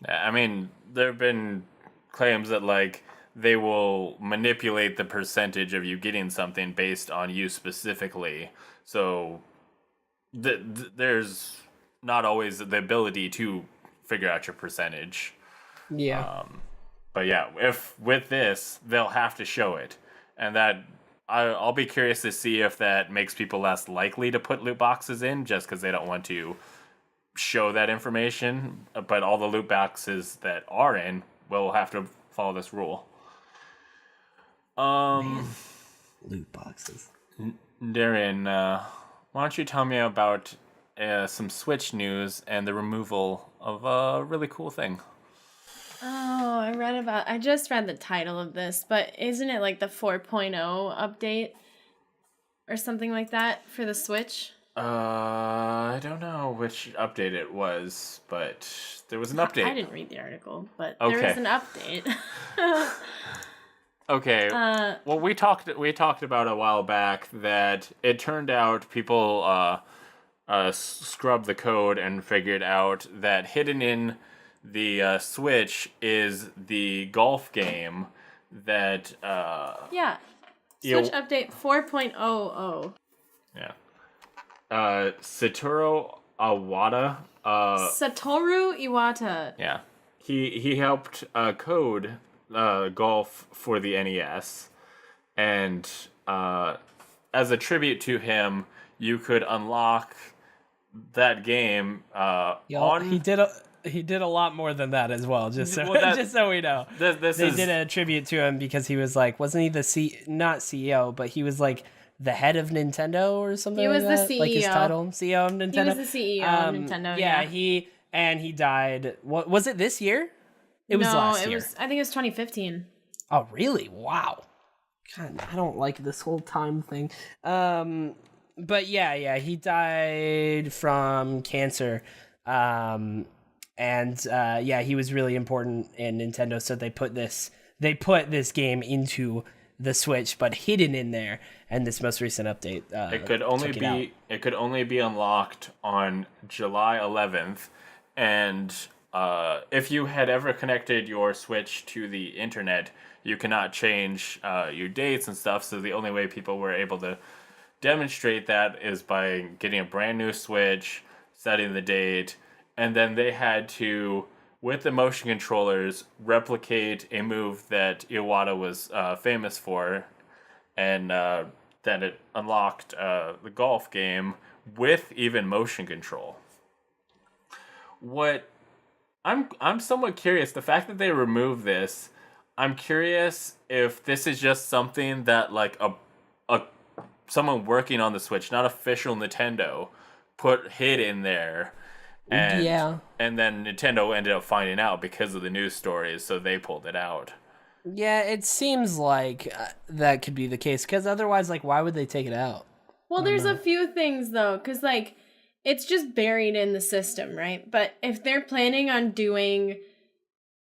I mean, there have been claims that like they will manipulate the percentage of you getting something based on you specifically. So there's not always the ability to figure out your percentage. Yeah. But yeah, if with this, they'll have to show it. And that I'll be curious to see if that makes people less likely to put loot boxes in just because they don't want to show that information. But all the loot boxes that are in will have to follow this rule. Loot boxes. Darren, why don't you tell me about some Switch news and the removal of a really cool thing? Oh, I just read the title of this, but isn't it like the 4.0 update or something like that for the Switch? I don't know which update it was, but there was an update. I didn't read the article, but Okay. there was an update. Okay. Well, we talked about a while back that it turned out people scrubbed the code and figured out that hidden in the Switch is the golf game that Yeah. Switch update 4.00. Yeah. Satoru Iwata. Satoru Iwata. Yeah. He helped code golf for the NES, and as a tribute to him, you could unlock that game on. He did a lot more than that as well. Just so just so we know, they did a tribute to him because he was like, wasn't he not CEO, but he was like the head of Nintendo or something. He was like the that? CEO. Like his title, CEO of Nintendo. He was the CEO of Nintendo. Yeah, he died. What was it this year? It was last year. I think it was 2015. Oh, really? Wow. God, I don't like this whole time thing. But yeah, he died from cancer. He was really important in Nintendo, so they put this game into the Switch, but hidden in there. And this most recent update, it could only be unlocked on July 11th, and if you had ever connected your Switch to the internet, you cannot change your dates and stuff. So the only way people were able to demonstrate that is by getting a brand new Switch, setting the date, and then they had to, with the motion controllers, replicate a move that Iwata was famous for, and that it unlocked the golf game with even motion control. What I'm somewhat curious, the fact that they removed this, I'm curious if this is just something that like a someone working on the Switch, not official Nintendo, hid in there. And then Nintendo ended up finding out because of the news stories, so they pulled it out. Yeah, it seems like that could be the case, because otherwise, like, why would they take it out? Well, there's a few things, though, because, like, it's just buried in the system, right? But if they're planning on doing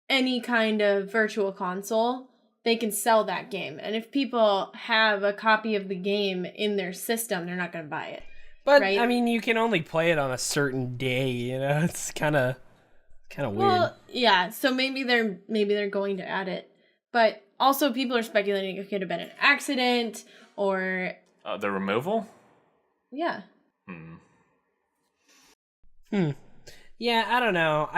any kind of virtual console, they can sell that game. And if people have a copy of the game in their system, they're not going to buy it. But, right? I mean, you can only play it on a certain day, you know? It's kind of weird. Well, yeah, so maybe they're going to add it. But also people are speculating it could have been an accident or... the removal? Yeah. Yeah, I don't know.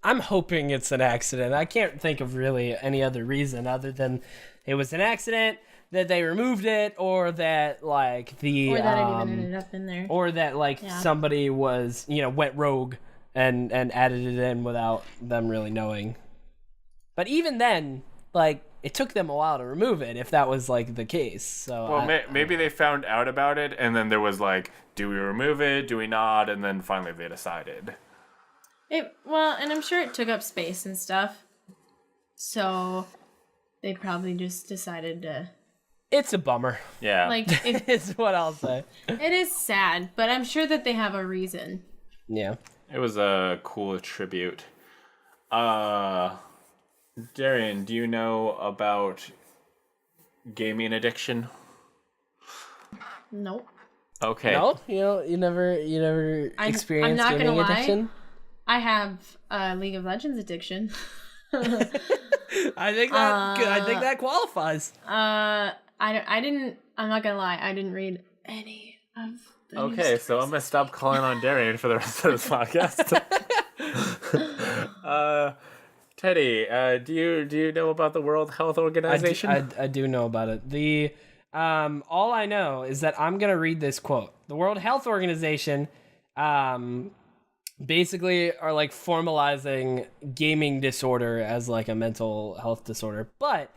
I'm hoping it's an accident. I can't think of really any other reason other than it was an accident, that they removed it, or that like the... Or that it even ended up in there. Or that like somebody was, went rogue and added it in without them really knowing. But even then, like, it took them a while to remove it, if that was like the case. So well, maybe they found out about it, and then there was like, do we remove it? Do we not? And then finally they decided. And I'm sure it took up space and stuff. So they probably just decided to... It's a bummer. Yeah. Like, is what I'll say. It is sad, but I'm sure that they have a reason. Yeah. It was a cool tribute. Darian, do you know about gaming addiction? Nope. Okay. No? You never experienced gaming addiction? I have a League of Legends addiction. I think that qualifies. I'm not gonna lie, I didn't read any of the Okay, so I'm gonna stop calling on Darian for the rest of this podcast. Teddy, do you know about the World Health Organization? I do know about it. All I know is that I'm gonna read this quote. The World Health Organization basically are like formalizing gaming disorder as like a mental health disorder. But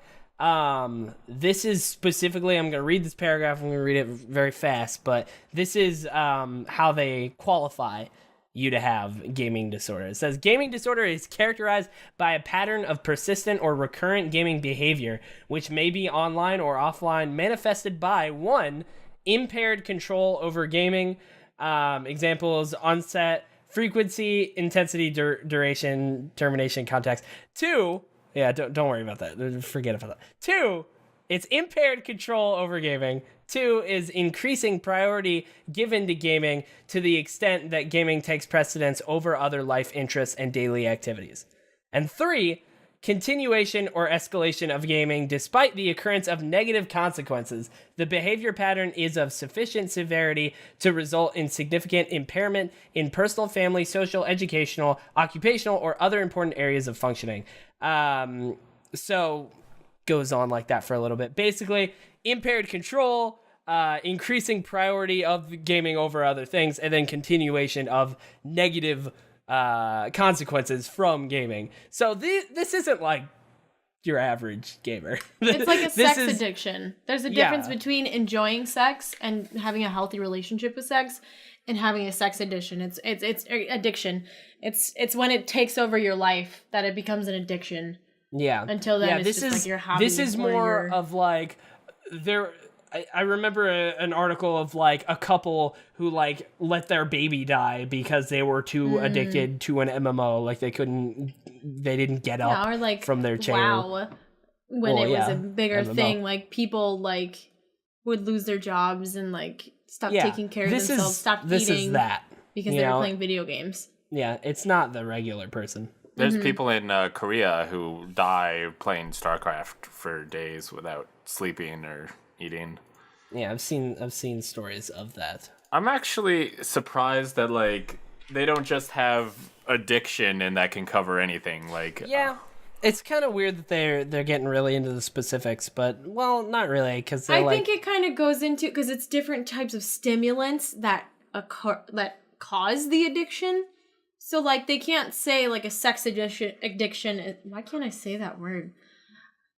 this is specifically, I'm going to read this paragraph, I'm going to read it very fast, but this is how they qualify you to have gaming disorder. It says, gaming disorder is characterized by a pattern of persistent or recurrent gaming behavior, which may be online or offline, manifested by 1, impaired control over gaming. Examples: onset, frequency, intensity, duration, termination, context. 2, don't worry about that. Forget about that. 2, it's impaired control over gaming. 2 is increasing priority given to gaming to the extent that gaming takes precedence over other life interests and daily activities. And 3, continuation or escalation of gaming despite the occurrence of negative consequences. The behavior pattern is of sufficient severity to result in significant impairment in personal, family, social, educational, occupational, or other important areas of functioning. So goes on like that for a little bit. Basically, impaired control, increasing priority of gaming over other things, and then continuation of negative consequences from gaming. So this isn't like your average gamer. It's like a sex addiction. There's a difference between enjoying sex and having a healthy relationship with sex and having a sex addiction. It's addiction. It's when it takes over your life that it becomes an addiction. Yeah. Until then, it's just like your hobby. This is more of like I remember an article of like a couple who like let their baby die because they were too addicted to an MMO. Like they didn't get up or like, from their chair. WoW, when it was a bigger MMO. thing, like people like would lose their jobs and like stop taking care of themselves, stop eating. This is that. Because they were playing video games. Yeah, it's not the regular person. There's people in Korea who die playing StarCraft for days without sleeping or eating. Yeah, I've seen stories of that. I'm actually surprised that like they don't just have addiction and that can cover anything. Like it's kind of weird that they're getting really into the specifics, but well, not really because I think it kind of goes into because it's different types of stimulants that cause the addiction. So, like, they can't say, like, a sex addiction. Why can't I say that word?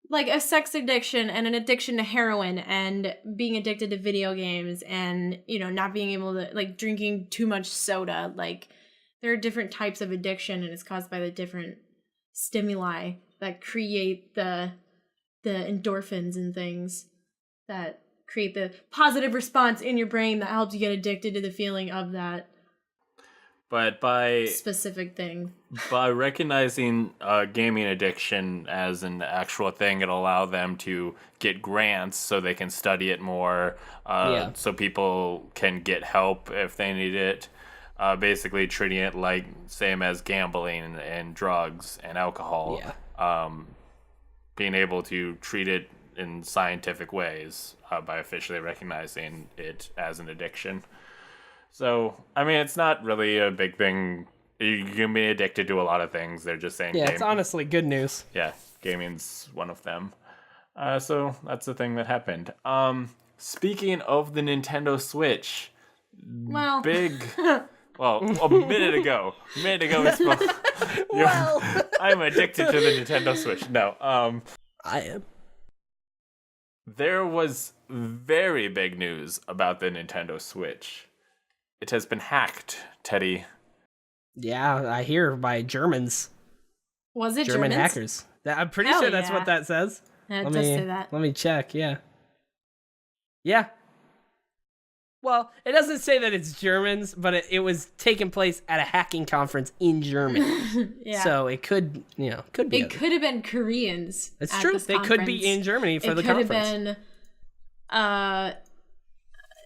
Like, a sex addiction and an addiction to heroin and being addicted to video games and, you know, not being able to, like, drinking too much soda. Like, there are different types of addiction, and it's caused by the different stimuli that create the endorphins and things that create the positive response in your brain that helps you get addicted to the feeling of that. But by specific thing, by recognizing gaming addiction as an actual thing, it'll allow them to get grants so they can study it more. So people can get help if they need it. Basically, treating it like same as gambling and drugs and alcohol. Being able to treat it in scientific ways by officially recognizing it as an addiction. So, I mean, it's not really a big thing. You can be addicted to a lot of things. They're just saying... Yeah, it's honestly good news. Yeah, gaming's one of them. So, that's the thing that happened. Speaking of the Nintendo Switch... Well... Well, a minute ago we spoke... I'm addicted to the Nintendo Switch. No, I am. There was very big news about the Nintendo Switch. It has been hacked, Teddy. Yeah, I hear by Germans. Was it German Germans? hackers? I'm pretty sure that's what that says. Yeah, it does say that. Let me check, yeah. Yeah. Well, it doesn't say that it's Germans, but it was taking place at a hacking conference in Germany. So it could, could be. It could have been Koreans. It's true. They could be in Germany for the conference. It could have been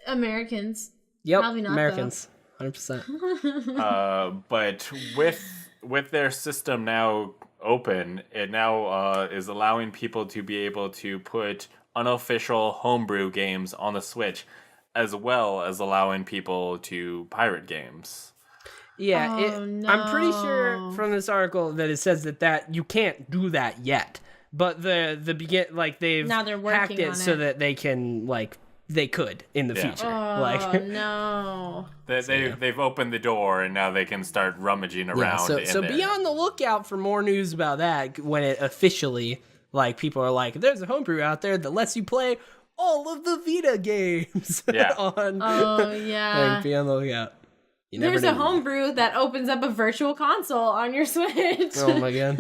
Americans. Yep, probably not, Americans, 100%. But with their system now open, it now is allowing people to be able to put unofficial homebrew games on the Switch, as well as allowing people to pirate games. Yeah, I'm pretty sure from this article that it says that you can't do that yet. But they've now they're hacked working it on so that they can they could in the future. No. They've opened the door and now they can start rummaging around. So be on the lookout for more news about that when it officially people are like, there's a homebrew out there that lets you play all of the Vita games. Yeah. Be on the lookout. There's a homebrew that opens up a virtual console on your Switch. Oh my god.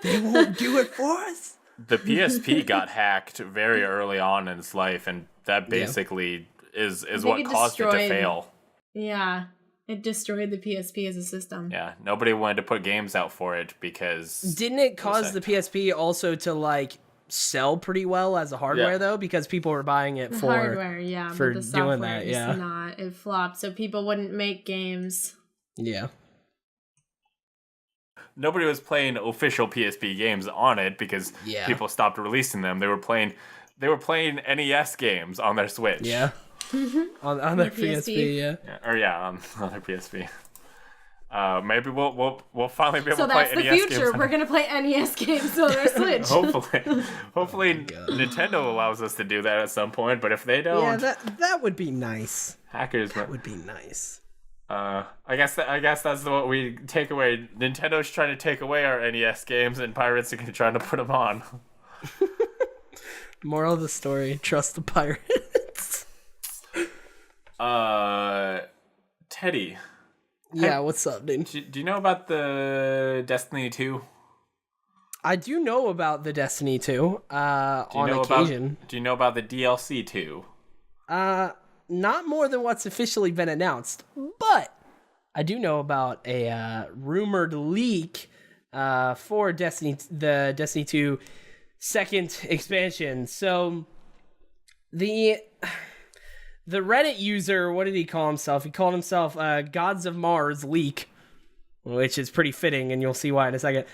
They won't do it for us. The PSP got hacked very early on in its life, and that basically is what caused it to fail. Yeah. It destroyed the PSP as a system. Yeah. Nobody wanted to put games out for it because... Didn't it cause the PSP also to, sell pretty well as a hardware, though? Because people were buying it for... hardware, for the software doing that, is not. It flopped, so people wouldn't make games. Yeah. Nobody was playing official PSP games on it because people stopped releasing them. They were playing NES games on their Switch. Yeah. on their PSP, on their PSP. Maybe we'll finally be able to play NES games. So that's the future. We're gonna play NES games on our Switch. Hopefully Nintendo allows us to do that at some point. But if they don't, that would be nice. Hackers. That would be nice. I guess that's what we take away. Nintendo's trying to take away our NES games, and Pirates are trying to put them on. Moral of the story: trust the pirates. Teddy. Yeah, what's up, dude? Do you know about the Destiny 2? I do know about the Destiny 2. On occasion. Do you know about the DLC 2? Not more than what's officially been announced, but I do know about a rumored leak for the Destiny 2 second expansion. So the Reddit user, what did he call himself? He called himself Gods of Mars Leak, which is pretty fitting, and you'll see why in a second.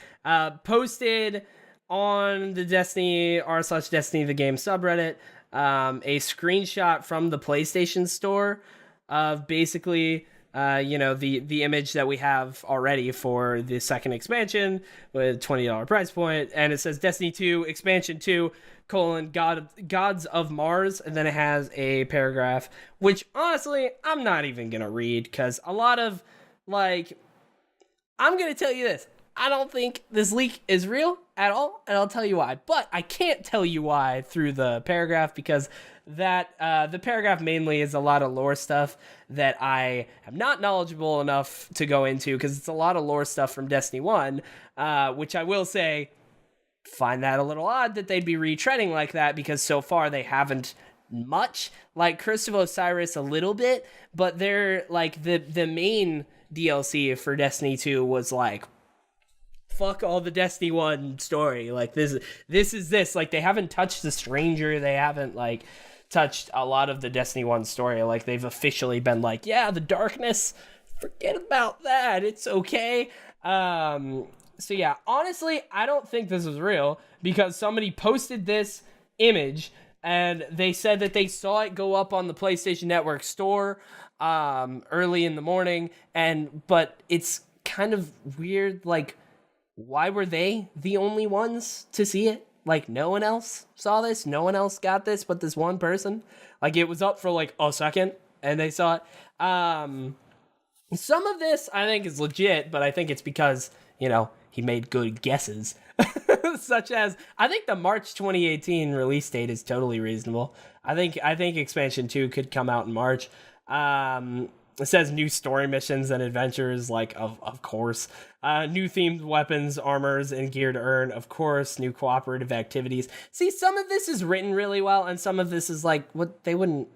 Posted on the Destiny r/Destiny the game subreddit a screenshot from the PlayStation Store of basically the image that we have already for the second expansion with $20 price point, and it says Destiny 2 expansion 2 : Gods of Mars, and then it has a paragraph which honestly I'm not even gonna read, because a lot of I'm gonna tell you this: I don't think this leak is real at all, and I'll tell you why. But I can't tell you why through the paragraph, because the paragraph mainly is a lot of lore stuff that I am not knowledgeable enough to go into, because it's a lot of lore stuff from Destiny 1, which I will say, find that a little odd that they'd be retreading like that, because so far they haven't much. Like Curse of Osiris a little bit, but they're like the main DLC for Destiny 2 was like, fuck all the Destiny 1 story. Like this is this. Like they haven't touched the Stranger. They haven't like touched a lot of the Destiny 1 story. Like they've officially been like, yeah, the darkness, forget about that. It's okay. So yeah, honestly, I don't think this is real, because somebody posted this image and they said that they saw it go up on the PlayStation Network store early in the morning, but it's kind of weird. Like, why were they the only ones to see it? Like, no one else saw this, no one else got this but this one person. Like, it was up for like a second and they saw it. Some of this I think is legit, but I think it's because, he made good guesses. Such as, I think the March 2018 release date is totally reasonable. I think expansion 2 could come out in March. It says new story missions and adventures, like, of course. New themed weapons, armors, and gear to earn, of course. New cooperative activities. See, some of this is written really well, and some of this is like, what they wouldn't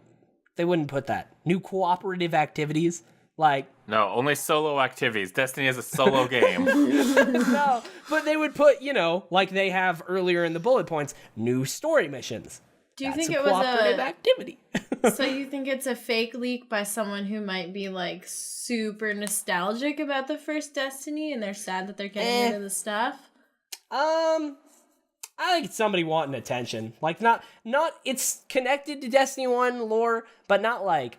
put that. New cooperative activities. Like, no, only solo activities. Destiny is a solo game. No, but they would put, like they have earlier in the bullet points, new story missions. Do you That's think a it was cooperative activity? So you think it's a fake leak by someone who might be like super nostalgic about the first Destiny and they're sad that they're getting rid of the stuff? I think it's somebody wanting attention. Like, not it's connected to Destiny 1 lore, but not like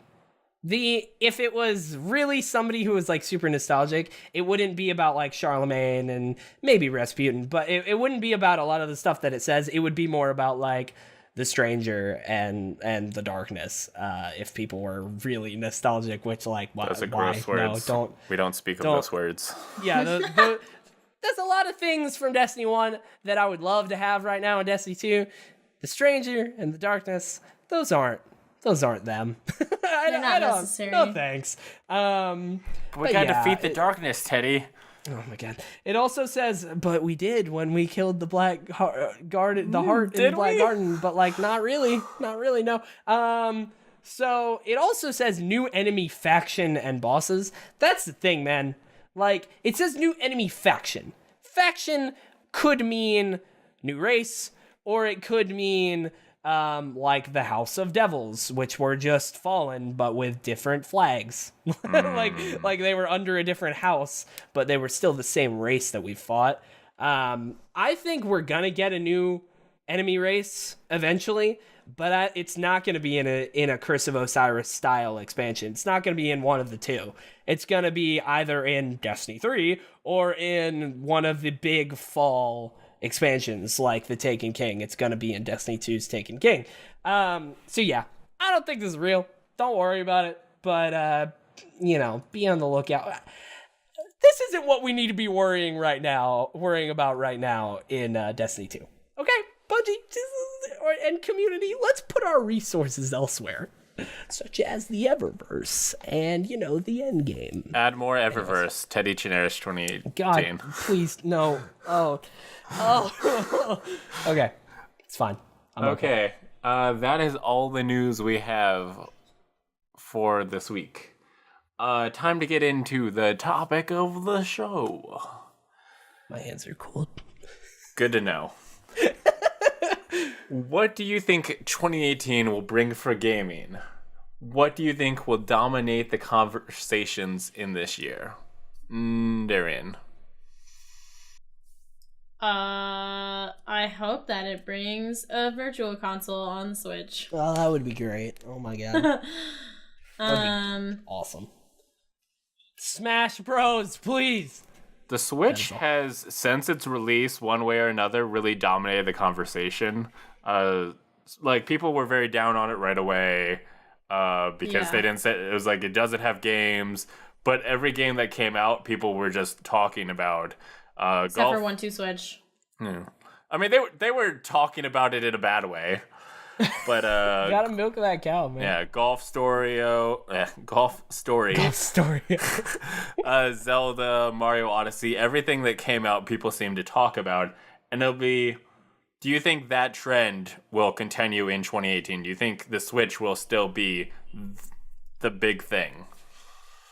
if it was really somebody who was like super nostalgic, it wouldn't be about like Charlemagne and maybe Rasputin, but it wouldn't be about a lot of the stuff that it says. It would be more about like the Stranger and the darkness. If people were really nostalgic, which like, why? Those are gross words. No, we don't speak of those words. Yeah, there's a lot of things from Destiny 1 that I would love to have right now in Destiny 2. The Stranger and the darkness, those aren't them. They're not necessary. No thanks. We gotta defeat the darkness, Teddy. Oh my god! It also says, but we did when we killed the Black Garden, the heart in the Black Garden, but like not really, no. So it also says new enemy faction and bosses. That's the thing, man. Like, it says new enemy faction. Faction could mean new race, or it could mean like the House of Devils, which were just fallen, but with different flags. like they were under a different house, but they were still the same race that we fought. I think we're gonna get a new enemy race eventually, but it's not gonna be in a Curse of Osiris style expansion. It's not gonna be in one of the two. It's gonna be either in Destiny 3 or in one of the big fall expansions like the Taken King. It's gonna be in Destiny 2's Taken King. So yeah, I don't think this is real. Don't worry about it. But be on the lookout. This isn't what we need to be worrying about right now in Destiny 2. Okay, Bungie and community, let's put our resources elsewhere, such as the Eververse and, the Endgame. Add more Eververse, Teddy Chinaris 2018. God, please, no. Oh. Okay, it's fine. I'm okay. That is all the news we have for this week. Time to get into the topic of the show. My hands are cold. Good to know. What do you think 2018 will bring for gaming? What do you think will dominate the conversations in this year? Darian. I hope that it brings a virtual console on the Switch. Oh, that would be great. Oh my god. That'd be awesome. Smash Bros, please. The Switch has, since its release, one way or another, really dominated the conversation. People were very down on it right away because they didn't say it was like it doesn't have games. But every game that came out, people were just talking about. Except for 1-2 Switch. I mean, they were talking about it in a bad way. But you gotta milk that cow, man. Yeah, Golf Story, Zelda, Mario Odyssey, everything that came out, people seem to talk about, and it'll be. Do you think that trend will continue in 2018? Do you think the Switch will still be the big thing?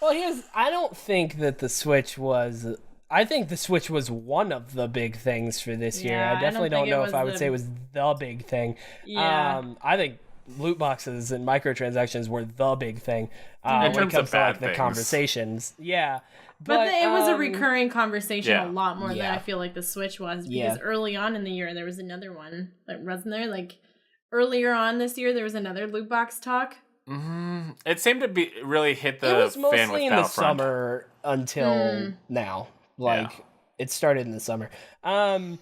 Well, I don't think that the Switch was. I think the Switch was one of the big things for this year. I definitely don't know if I would say it was the big thing. Yeah. I think loot boxes and microtransactions were the big thing in when it terms comes of to like bad the things. Conversations. Yeah. But it was a recurring conversation yeah. a lot more than Yeah. I feel like the Switch was. Because Yeah. early on in the year, there was another one. Wasn't there? Like, earlier on this year, there was another loot box talk. It seemed to be really hit the It was fan mostly with in the Battlefront. summer until now. It started in the summer. But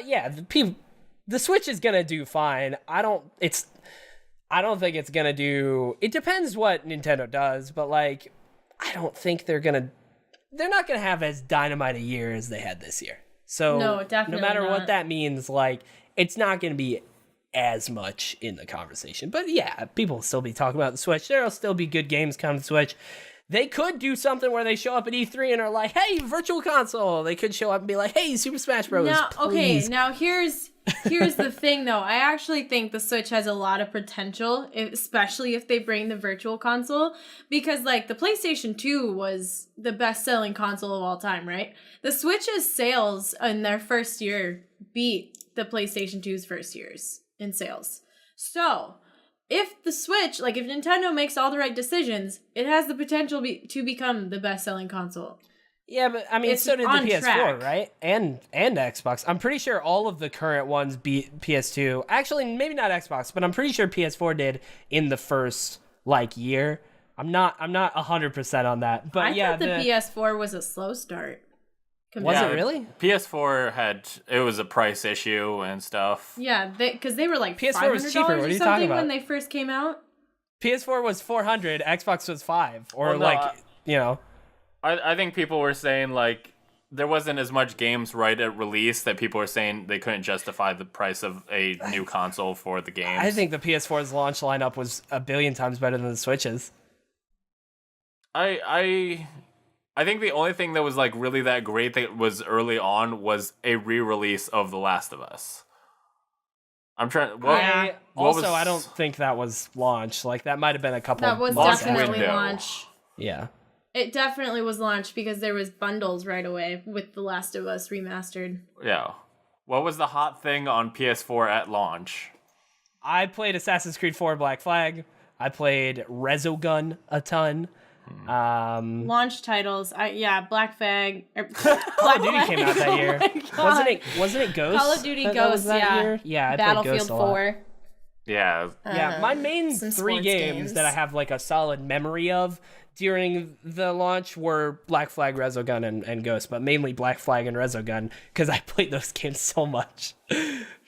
yeah, the Switch is gonna do fine. I don't think it's gonna do. It depends what Nintendo does, but like, I don't think they're not gonna have as dynamite a year as they had this year. So No, definitely no matter not. what that means, like, it's not gonna be as much in the conversation. But yeah, people will still be talking about the Switch. There'll still be good games coming to the Switch. They could do something where they show up at E3 and are like, hey, virtual console. They could show up and be like, hey, Super Smash Bros. Please. Now here's the thing, though. I actually think the Switch has a lot of potential, especially if they bring the virtual console. Because, like, the PlayStation 2 was the best-selling console of all time, right? The Switch's sales in their first year beat the PlayStation 2's first years in sales. So, if the Switch, like, if Nintendo makes all the right decisions, it has the potential to become the best-selling console. Yeah, but I mean, It's so did the on PS4, track. right? And Xbox. I'm pretty sure all of the current ones beat PS2. Actually, maybe not Xbox, but I'm pretty sure PS4 did in the first year. I'm not 100% on that. But I thought the PS4 was a slow start. Was it really? PS4 it was a price issue and stuff. Yeah, because they were like PS4 was cheaper. $500 What are or you talking something about? when they first came out. PS4 was $400, Xbox was $5, or Well, I think people were saying like there wasn't as much games right at release that people were saying they couldn't justify the price of a new console for the games. I think the PS4's launch lineup was a billion times better than the Switch's. I think the only thing that was like really that great that was early on was a re-release of The Last of Us. I'm trying. I don't think that was launch. Like, that might have been a couple. That was months definitely window. launch. Yeah. It definitely was launched because there was bundles right away with The Last of Us remastered. Yeah. What was the hot thing on PS4 at launch? I played Assassin's Creed 4 Black Flag. I played Resogun a ton. Launch titles, Black Flag. Call of Duty came out that year. Wasn't it Ghost? Call of Duty that Ghost, was that year? Yeah, I played Battlefield Ghost a lot. 4. Yeah. Yeah, my main Some three sports games that I have like a solid memory of during the launch were Black Flag, Resogun, and Ghost, but mainly Black Flag and Resogun because I played those games so much.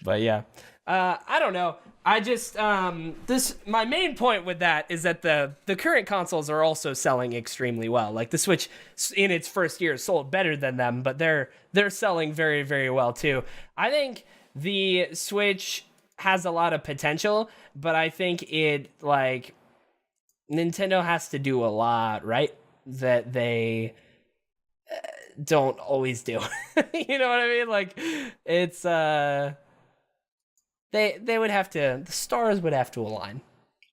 But yeah, I don't know. I just my main point with that is that the current consoles are also selling extremely well. Like the Switch in its first year sold better than them, but they're selling very, very well too. I think the Switch has a lot of potential, but I think it like Nintendo has to do a lot, right? That they don't always do. You know what I mean? Like it's they would have to, the stars would have to align.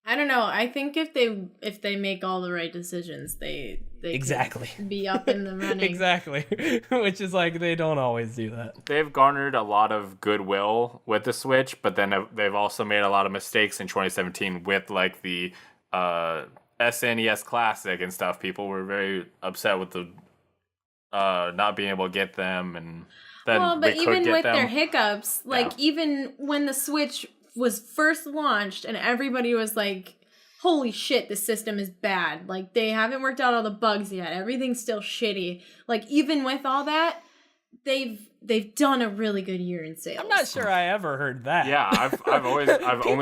I don't know. I think if they make all the right decisions, they exactly could be up in the running. Exactly. Which is like they don't always do that. They've garnered a lot of goodwill with the Switch, but then they've also made a lot of mistakes in 2017 with like the SNES Classic and stuff. People were very upset with the not being able to get them, and then well, but even with their hiccups, like Yeah. even when the Switch was first launched and everybody was like, holy shit, the system is bad. Like they haven't worked out all the bugs yet. Everything's still shitty. Like even with all that, they've done a really good year in sales. I'm not sure I ever heard that. Yeah, I've only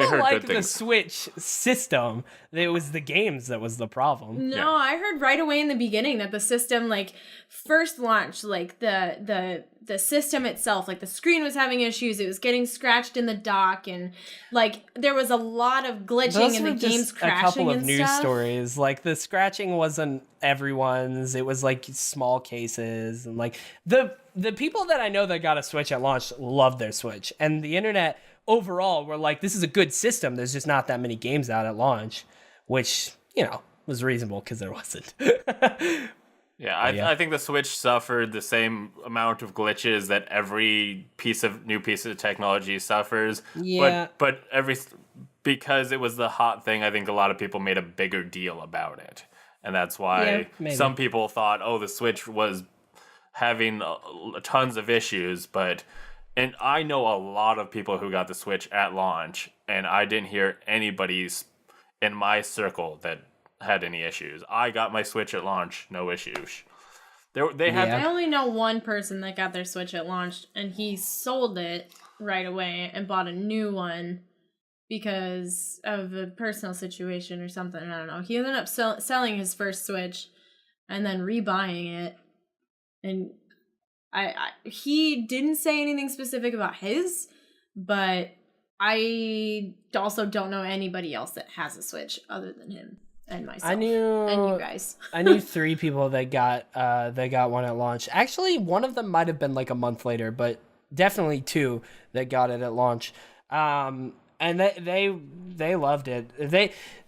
heard like good the things. Switch system. It was the games that was the problem. No, Yeah. I heard right away in the beginning that the system, like, first launched, like, the system itself, like, the screen was having issues, it was getting scratched in the dock, and, like, there was a lot of glitching Those and the were games just crashing a couple of and news stuff. stories. Like the scratching wasn't everyone's. It was like small cases, and like the people that I know that got a Switch at launch loved their Switch, and the internet overall were like, "This is a good system. There's just not that many games out at launch," which was reasonable because there wasn't. Yeah, I think the Switch suffered the same amount of glitches that every new piece of technology suffers. Yeah. But because it was the hot thing, I think a lot of people made a bigger deal about it. And that's why some people thought, oh, the Switch was having tons of issues. And I know a lot of people who got the Switch at launch, and I didn't hear anybody in my circle that had any issues. I got my Switch at launch, no issues. I only know one person that got their Switch at launch, and he sold it right away and bought a new one because of a personal situation or something. I don't know. He ended up selling his first Switch and then rebuying it. And he didn't say anything specific about his, but I also don't know anybody else that has a Switch other than him and myself. And you guys. I knew 3 people that got one at launch. Actually, one of them might have been like a month later, but definitely 2 that got it at launch. And they loved it.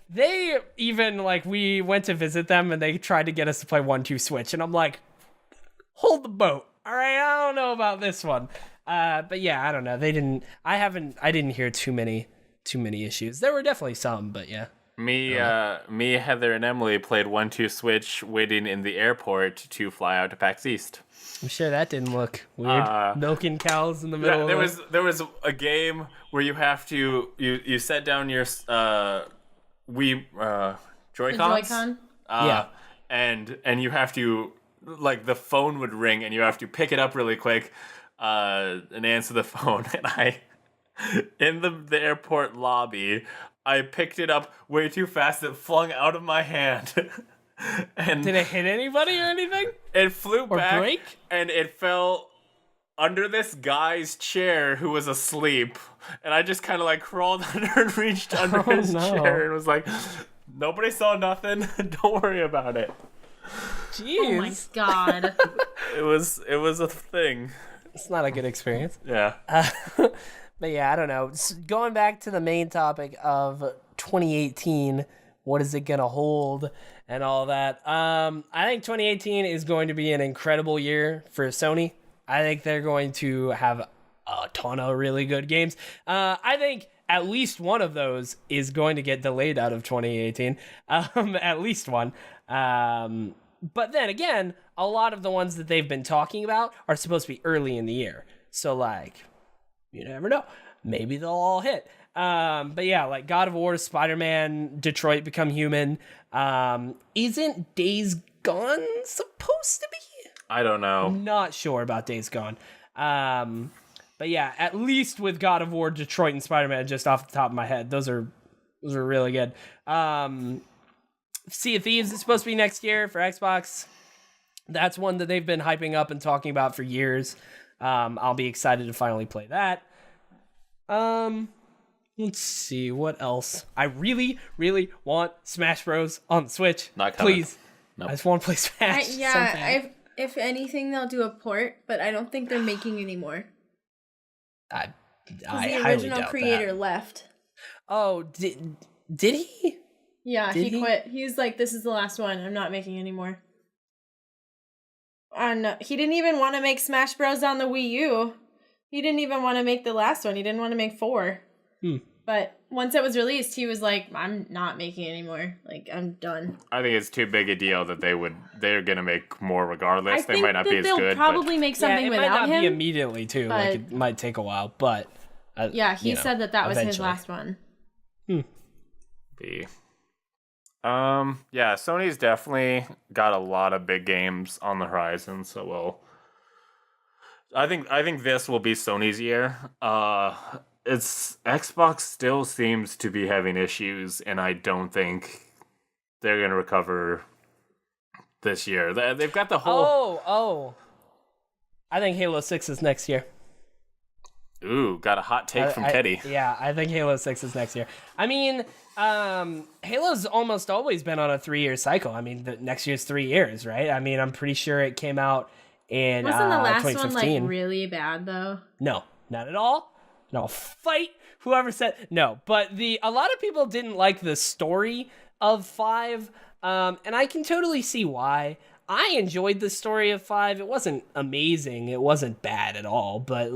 They even, like, we went to visit them and they tried to get us to play 1-2 Switch, and I'm like, hold the boat. All right, I don't know about this one. But yeah, I don't know. I didn't hear too many issues. There were definitely some, but yeah. Me, Heather, and Emily played 1-2 Switch waiting in the airport to fly out to PAX East. I'm sure that didn't look weird. Milking cows in the middle. There was a game where you have to you set down your Joy-Cons. Joy-Con? And you have to, like, the phone would ring and you have to pick it up really quick and answer the phone. And I, in the airport lobby, I picked it up way too fast. It flung out of my hand. And did it hit anybody or anything? It flew back break? And it fell under this guy's chair who was asleep. And I just kind of like crawled under and reached under his chair and was like, nobody saw nothing. Don't worry about it. Jeez. Oh my god. It was a thing. It's not a good experience. Yeah. But yeah, I don't know. Going back to the main topic of 2018, what is it going to hold and all that? I think 2018 is going to be an incredible year for Sony. I think they're going to have a ton of really good games. I think at least one of those is going to get delayed out of 2018. At least one. But then again, a lot of the ones that they've been talking about are supposed to be early in the year. So, like, you never know. Maybe they'll all hit. But yeah, like God of War, Spider-Man, Detroit Become Human. Isn't Days Gone supposed to be? I don't know. I'm not sure about Days Gone. But yeah, at least with God of War, Detroit, and Spider-Man, just off the top of my head, those are really good. Sea of Thieves is supposed to be next year for Xbox. That's one that they've been hyping up and talking about for years. I'll be excited to finally play that. Let's see, what else? I really, really want Smash Bros. On the Switch. Not coming. Please. Nope. I just want to play Smash. If anything, they'll do a port, but I don't think they're making any more. I the original creator left. Oh, did he? Yeah, he quit. He's like, this is the last one. I'm not making any more. And he didn't even want to make Smash Bros. On the Wii U. He didn't even want to make the last one. He didn't want to make 4. But once it was released, he was like, I'm not making it anymore. Like, I'm done. I think it's too big a deal that they're gonna make more regardless. They might not be as good. They'll probably make something without him. It might not be immediately too. Like, it might take a while, but he said that was his last one. Yeah, Sony's definitely got a lot of big games on the horizon, so I think this will be Sony's year. It's Xbox still seems to be having issues, and I don't think they're gonna recover this year. They've got the whole. I think Halo 6 is next year. Ooh, got a hot take from Teddy. Yeah, I think Halo 6 is next year. I mean, Halo's almost always been on a 3-year cycle. I mean, the next year's 3 years, right? I mean, I'm pretty sure it came out in Wasn't the last 2015. one like really bad though? No, not at all. No, fight whoever said no. But a lot of people didn't like the story of 5, and I can totally see why. I enjoyed the story of 5. It wasn't amazing. It wasn't bad at all. But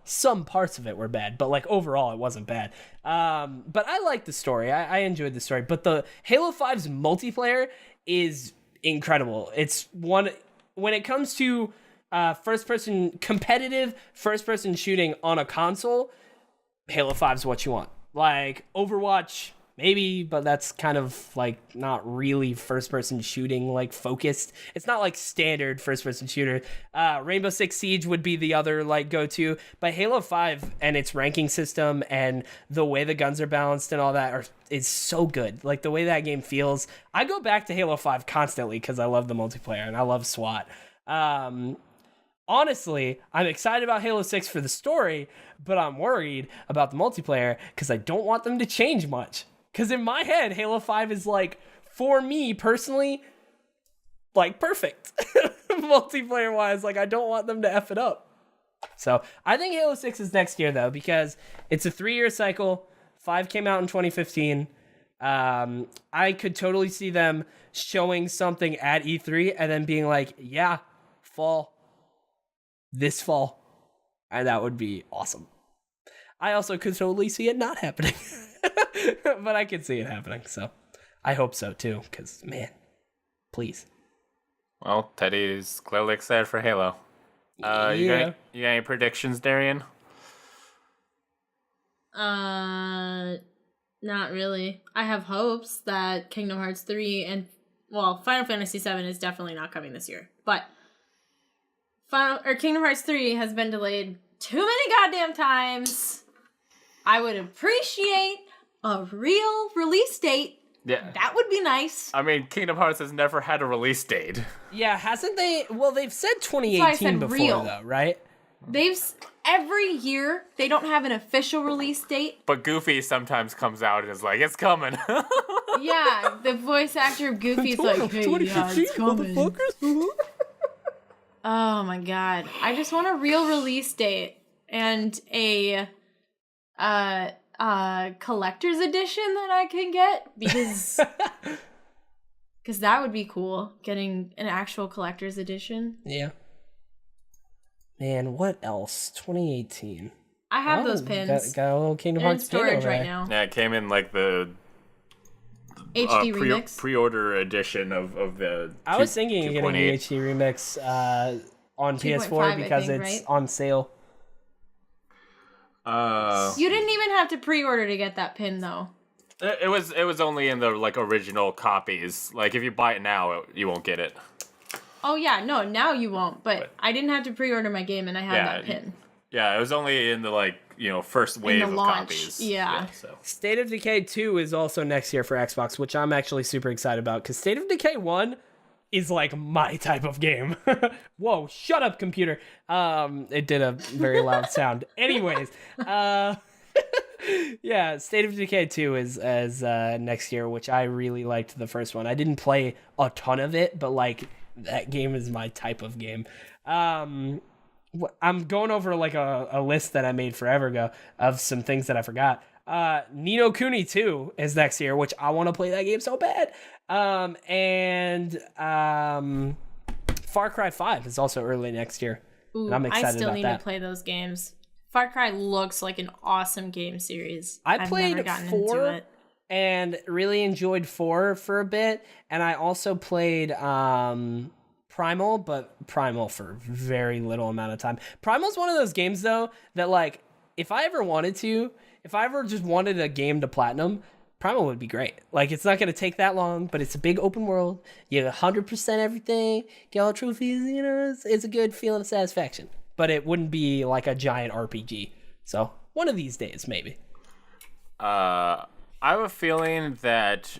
some parts of it were bad. But overall, it wasn't bad. But I liked the story. I enjoyed the story. But the Halo 5's multiplayer is incredible. It's one when it comes to competitive first-person shooting on a console, Halo 5's what you want. Overwatch, maybe, but that's kind of not really first-person shooting focused. It's not standard first-person shooter. Rainbow Six Siege would be the other go-to, but Halo 5 and its ranking system and the way the guns are balanced and all that is so good. The way that game feels. I go back to Halo 5 constantly because I love the multiplayer and I love SWAT. Honestly, I'm excited about Halo 6 for the story, but I'm worried about the multiplayer because I don't want them to change much. Because in my head, Halo 5 is for me personally, perfect. Multiplayer-wise, I don't want them to F it up. So I think Halo 6 is next year, though, because it's a 3-year cycle. 5 came out in 2015. I could totally see them showing something at E3 and then being yeah, this fall, and that would be awesome. I also could totally see it not happening, but I could see it happening, so I hope so too, because man, please. Well, Teddy's clearly excited for Halo. You got any predictions, Darian? Not really. I have hopes that Kingdom Hearts 3 and Final Fantasy 7 is definitely not coming this year, but Kingdom Hearts 3 has been delayed too many goddamn times. I would appreciate a real release date. Yeah. That would be nice. I mean, Kingdom Hearts has never had a release date. Yeah, hasn't they? Well, they've said 2018 before, real. though, right? Every year, they don't have an official release date. But Goofy sometimes comes out and is like, it's coming. Yeah, the voice actor of Goofy's like, hey, yeah, it's coming. Oh my god. I just want a real release date and a collector's edition that I can get because that would be cool, getting an actual collector's edition. Yeah. Man, what else? 2018. I have those pins. Got a little Kingdom Hearts in storage pin right now. Yeah, it came in the HD remix pre-order edition of the. I was thinking of getting the HD remix on PS4 because it's on sale. You didn't even have to pre-order to get that pin though. It was only in the original copies. If you buy it now, you won't get it. Oh yeah, no, now you won't. But I didn't have to pre-order my game, and I have that pin. Yeah, it was only in the first wave of launch. copies. Yeah. So State of Decay 2 is also next year for Xbox, which I'm actually super excited about because State of Decay 1 is like my type of game. Whoa, shut up, computer. It did a very loud sound. Anyways, yeah, State of Decay 2 is next year, which I really liked the first one. I didn't play a ton of it, but like that game is my type of game. I'm going over like a list that I made forever ago of some things that I forgot. Ni no Kuni 2 is next year, which I want to play that game so bad. And Far Cry 5 is also early next year. Ooh, and I'm excited I still about need that. to play those games. Far Cry looks like an awesome game series. I played never gotten 4 into it. and really enjoyed 4 for a bit, and I also played Primal, but Primal for very little amount of time. Primal's one of those games though that like if I ever just wanted a game to platinum, Primal would be great. Like it's not going to take that long, but it's a big open world. You get 100% everything, get all the trophies, it's a good feeling of satisfaction. But it wouldn't be like a giant RPG. So one of these days, maybe. I have a feeling that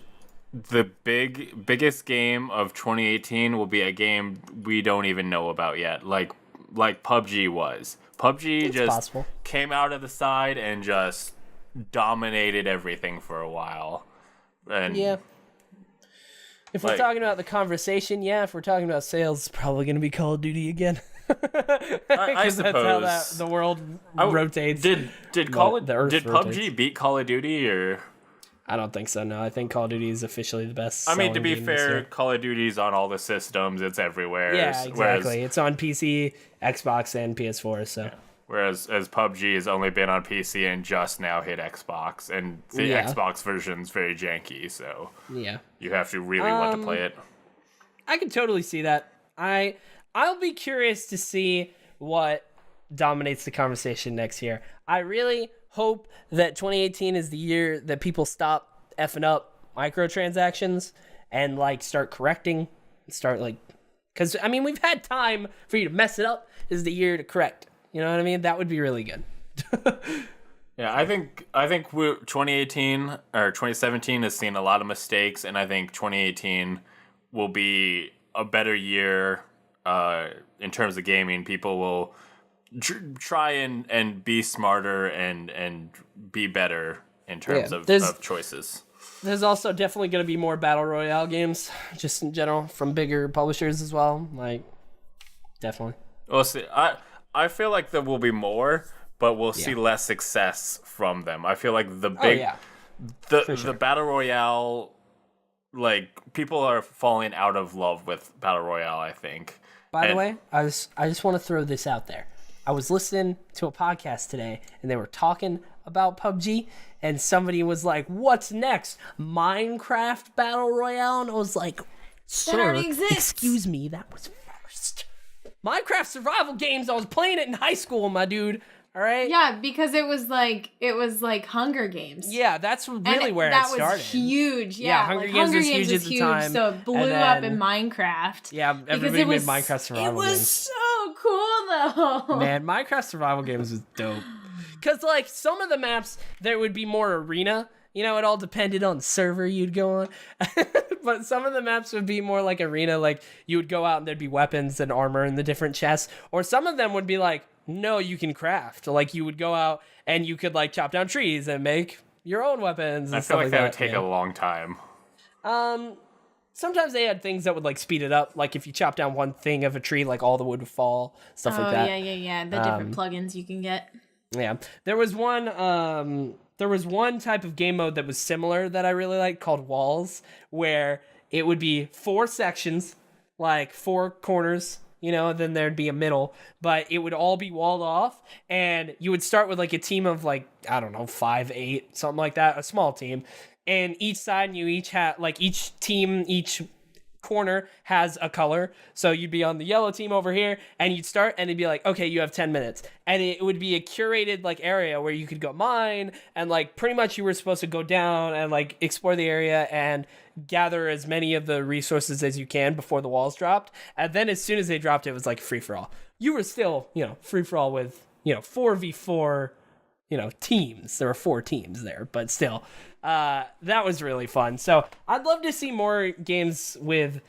the biggest game of 2018 will be a game we don't even know about yet, like PUBG was. PUBG just possible. Came out of the side and just dominated everything for a while. And Yeah. If we're talking about the conversation, yeah. If we're talking about sales, it's probably going to be Call of Duty again. I suppose that's how the world rotates. Did the Earth PUBG rotates. beat Call of Duty or? I don't think so. No, I think Call of Duty is officially the best. I mean, to be selling game this fair, year. Call of Duty's on all the systems. It's everywhere. Yeah, exactly. It's on PC, Xbox, and PS4. So. Whereas PUBG has only been on PC and just now hit Xbox, and the Xbox version's very janky, so yeah, you have to really want to play it. I can totally see that. I'll be curious to see what dominates the conversation next year. I really hope that 2018 is the year that people stop effing up microtransactions and like start correcting, start like, because I mean we've had time for you to mess it up. This is the year to correct. You know what I mean? That would be really good. Yeah, I think 2018 or 2017 has seen a lot of mistakes, and I think 2018 will be a better year in terms of gaming. People will try and be smarter and be better in terms of choices. There's also definitely going to be more Battle Royale games, just in general, from bigger publishers as well. Like, definitely. We'll see. I feel like there will be more, but we'll see less success from them. I feel like the Battle Royale, like, people are falling out of love with Battle Royale, I think. By the way, I just want to throw this out there. I was listening to a podcast today, and they were talking about PUBG, and somebody was like, "What's next? Minecraft Battle Royale?" And I was like, "Sir, excuse me, that was first. Minecraft survival games. I was playing it in high school, my dude. All right." Yeah, because it was like Hunger Games. Yeah, that's really where it started. That was huge. Yeah, Hunger Games was huge at the time. So it blew up in Minecraft. Yeah, everybody made Minecraft survival games. It was so cool though. Man, Minecraft survival games was dope. Because like some of the maps, there would be more arena. You know, it all depended on the server you'd go on. But some of the maps would be more like arena. Like you would go out and there'd be weapons and armor in the different chests. Or some of them would be like, no, you can craft. Like you would go out and you could like chop down trees and make your own weapons. And I feel like that would that take a long time. Sometimes they had things that would like speed it up. Like if you chop down one thing of a tree, like all the wood would fall, stuff like that. Yeah. The different plugins you can get. Yeah, there was one type of game mode that was similar that I really liked called Walls, where it would be 4 sections, like 4 corners, you know, then there'd be a middle, but it would all be walled off, and you would start with like a team of like, I don't know, 5, 8, something like that, a small team, and each side you each had like each corner has a color, so you'd be on the yellow team over here and you'd start and it'd be like, okay, you have 10 minutes, and it would be a curated like area where you could go mine, and like pretty much you were supposed to go down and like explore the area and gather as many of the resources as you can before the walls dropped, and then as soon as they dropped it was like free for all. You were still, you know, free for all with, 4v4, teams. There were 4 teams there, but still, that was really fun. So I'd love to see more games with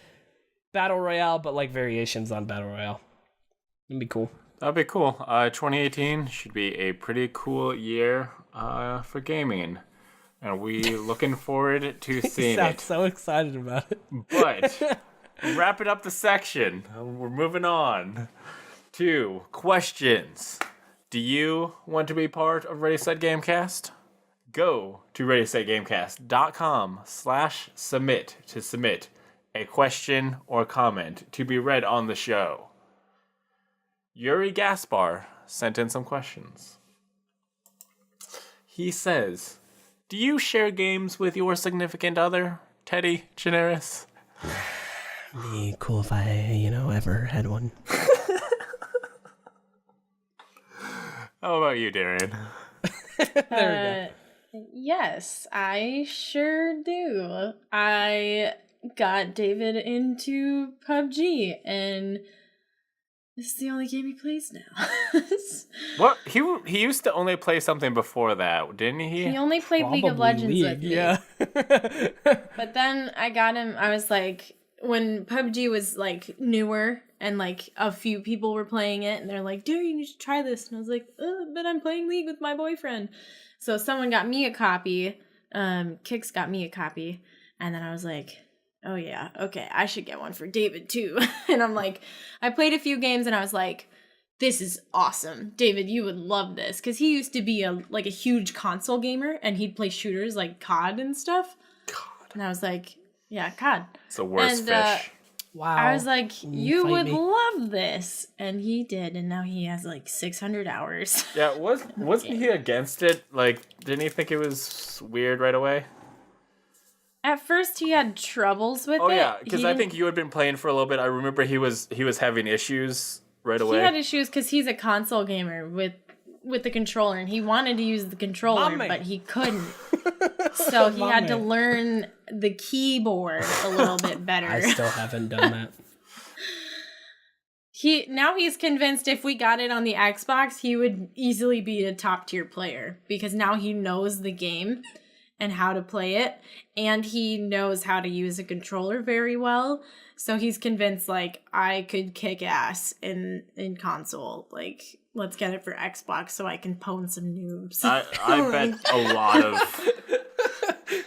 Battle Royale, but like variations on Battle Royale. It'd be cool. That'd be cool. 2018 should be a pretty cool year for gaming. And we looking forward to seeing it. So excited about it. But wrapping up the section, we're moving on to questions. Do you want to be part of Ready Set Gamecast? Go to readysetgamecast.com/submit to submit a question or comment to be read on the show. Yuri Gaspar sent in some questions. He says, do you share games with your significant other, Teddy Generis? Be cool if I, ever had one. How about you, Darian? There we go. Yes, I sure do. I got David into PUBG, and this is the only game he plays now. What? He used to only play something before that, didn't he? He only played League of Legends with me. Yeah. But then I got him, I was like, when PUBG was like newer and like a few people were playing it and they're like, dude, you need to try this. And I was like, but I'm playing League with my boyfriend. So someone got me a copy. Kix got me a copy. And then I was like, oh yeah, okay, I should get one for David too. And I'm like, I played a few games and I was like, this is awesome. David, you would love this. Because he used to be a huge console gamer and he'd play shooters like COD and stuff. God. And I was like, yeah, COD. It's the worst fish. Wow. I was like, you would me. love this. And he did. And now he has like 600 hours. Yeah, wasn't he against it? Like, didn't he think it was weird right away? At first, he had troubles with it. Oh yeah, because I think you had been playing for a little bit. I remember he was having issues right away. He had issues because he's a console gamer with the controller, and he wanted to use the controller, but he couldn't. So he had to learn the keyboard a little bit better. I still haven't done that. He's convinced if we got it on the Xbox, he would easily be a top tier player because now he knows the game and how to play it, and he knows how to use a controller very well. So he's convinced, like, I could kick ass in console. Like, let's get it for Xbox so I can pwn some noobs. I bet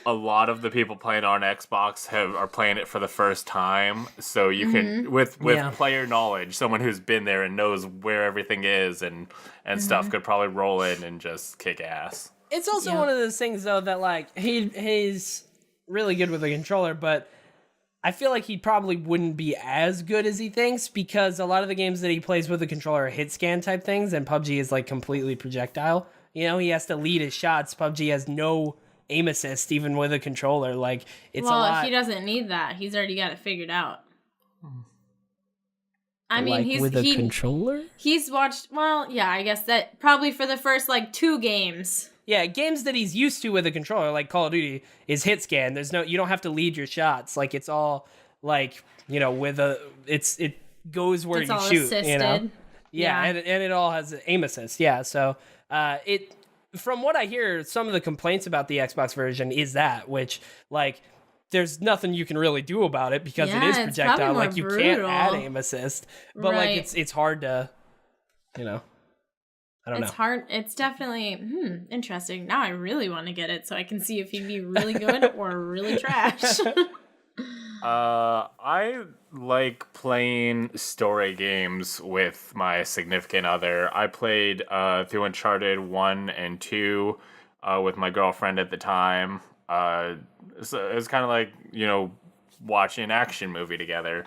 a lot of the people playing on Xbox are playing it for the first time. So you can, with player knowledge, someone who's been there and knows where everything is and stuff could probably roll in and just kick ass. It's also one of those things, though, that, like, he's really good with a controller, but I feel like he probably wouldn't be as good as he thinks because a lot of the games that he plays with a controller are hit scan type things, and PUBG is, like, completely projectile. He has to lead his shots. PUBG has no aim assist, even with a controller. Like, it's a lot. Well, he doesn't need that. He's already got it figured out. I mean, like he's with a controller? He's watched, well, yeah, I guess that probably for the first, like, 2 games. Yeah, games that he's used to with a controller, like Call of Duty, is hit scan. You don't have to lead your shots. Like, it's all, like, with it goes where you shoot, assisted. Yeah, and it all has aim assist. Yeah, so from what I hear, some of the complaints about the Xbox version is that, which, like, there's nothing you can really do about it because it is projectile. Like, you can't add aim assist, but like it's hard to, I don't know. It's hard. It's definitely interesting. Now I really want to get it so I can see if he'd be really good or really trash. I like playing story games with my significant other. I played through Uncharted 1 and 2 with my girlfriend at the time. So it was kind of like, watching an action movie together.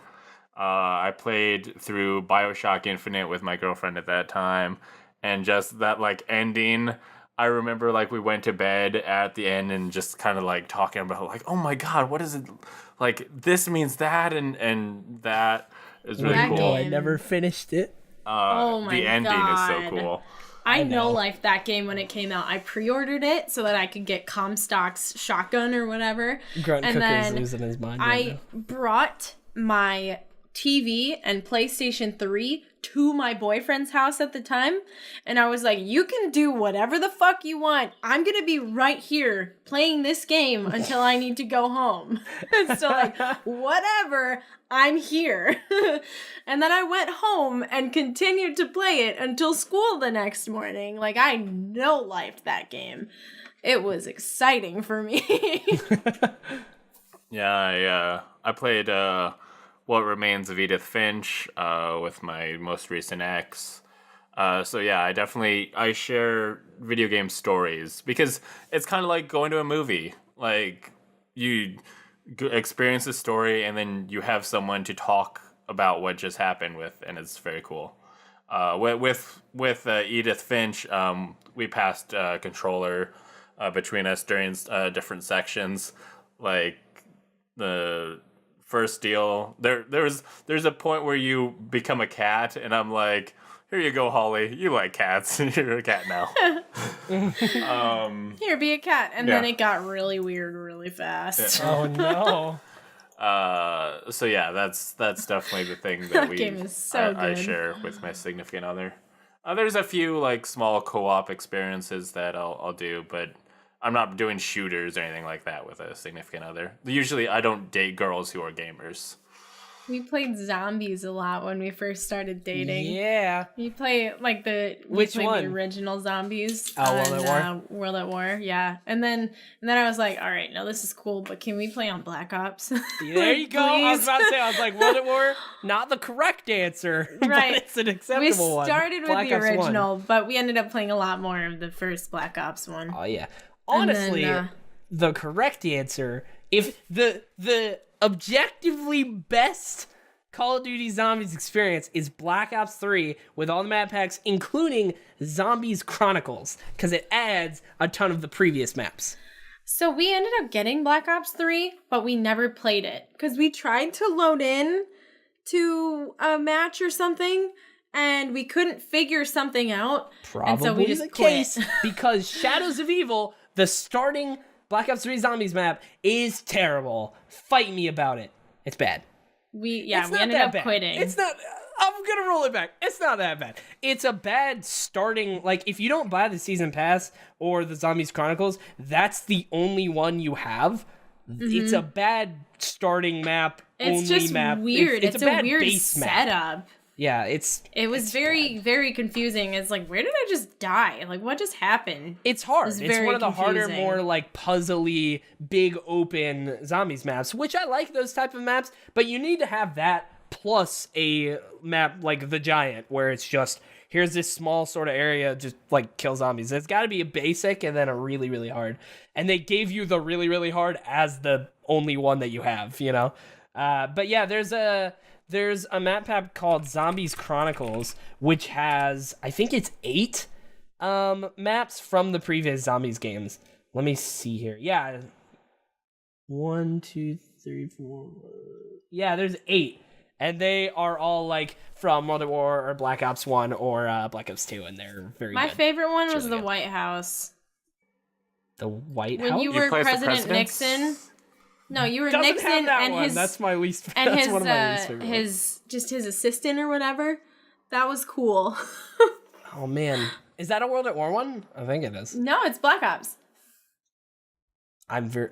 I played through BioShock Infinite with my girlfriend at that time. And just that, like, ending, I remember, like, we went to bed at the end and just kind of, like, talking about, like, oh, my God, what is it? Like, this means that, and that is really cool. I never finished it. Oh, my God. The ending is so cool. I no-lifed that game when it came out. I pre-ordered it so that I could get Comstock's shotgun or whatever. Grunt and Cooker's then losing his mind I brought my TV and PlayStation 3 to my boyfriend's house at the time. And I was like, you can do whatever the fuck you want. I'm going to be right here playing this game until I need to go home. And so like, whatever, I'm here. And then I went home and continued to play it until school the next morning. Like, I no-lifed that game. It was exciting for me. Yeah, I played What Remains of Edith Finch with my most recent ex. So yeah, I share video game stories because it's kind of like going to a movie. Like, you experience a story and then you have someone to talk about what just happened with, and it's very cool. With Edith Finch, we passed controller between us during different sections. Like, the first deal, there's a point where you become a cat, and I'm like, here you go, Holly, you like cats. You're a cat now. Here, be a cat. And then it got really weird really fast. Yeah. Oh no. So yeah, that's definitely the thing that game is so I good. share with my significant other. There's a few like small co-op experiences that I'll do, but I'm not doing shooters or anything like that with a significant other. Usually I don't date girls who are gamers. We played zombies a lot when we first started dating. Yeah. We played like Which the one? original zombies. Oh, World at War? World at War, yeah. And then I was like, all right, now this is cool, but can we play on Black Ops? There you go. I was about to say, I was like, World at War, not the correct answer, Right. but it's an acceptable one. We started with Black the Ops 1. original, but we ended up playing a lot more of the first Black Ops one. Oh yeah. And Honestly, then, the correct answer, if the objectively best Call of Duty Zombies experience is Black Ops 3 with all the map packs, including Zombies Chronicles, because it adds a ton of the previous maps. So we ended up getting Black Ops 3, but we never played it because we tried to load in to a match or something, and we couldn't figure something out. Probably and so we just the quit. case, because Shadows of Evil, the starting Black Ops 3 Zombies map, is terrible. Fight me about it. It's bad. We It's not ended that up bad. quitting. It's not. I'm gonna roll it back. It's not that bad. It's a bad starting. Like, if you don't buy the season pass or the Zombies Chronicles, that's the only one you have. It's a bad starting map. It's only just map. weird. It's a a bad weird base map. setup. Yeah, It was very, very confusing. It's like, where did I just die? Like, what just happened? It's hard. It's It's very one of the harder, confusing. more like puzzly, big open zombies maps, which I like those type of maps, but you need to have that plus a map like The Giant, where it's just, here's this small sort of area, just like kill zombies. It's got to be a basic and then a really, really hard. And they gave you the really, really hard as the only one that you have, you know? But yeah, there's a map pack called Zombies Chronicles, which has, I think it's 8 maps from the previous Zombies games. Let me see here. Yeah. 1, 2, 3, 4. Yeah, there's 8. And they are all like from World at War or Black Ops 1 or Black Ops 2, and they're very My good. favorite one was really the good. White House. The White When House? you were play as the President presidents? Nixon. No, you were Doesn't Nixon have that and one. his That's my least. and that's his one of my least favorite ones. his assistant or whatever. That was cool. Oh man, is that a World at War one? I think it is. No, it's Black Ops. I'm very.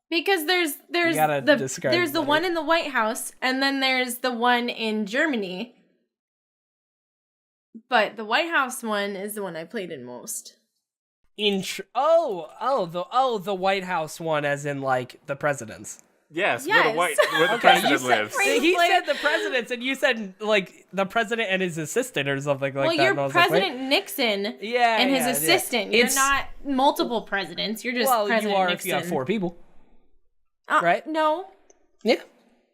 Because there's gotta the describe there's it the better. one in the White House, and then there's the one in Germany. But the White House one is the one I played in most. The White House one, as in like the presidents. Yes, Yes. where the Okay, president you said lives. pre- He play- said the presidents, and you said like the president and his assistant or something like Well, that. you're and I was like, President wait. Nixon Yeah, and his yeah, yeah. assistant. You're It's- not multiple presidents. You're just Well, President you are Nixon. if you have 4 people, right? No, Yeah,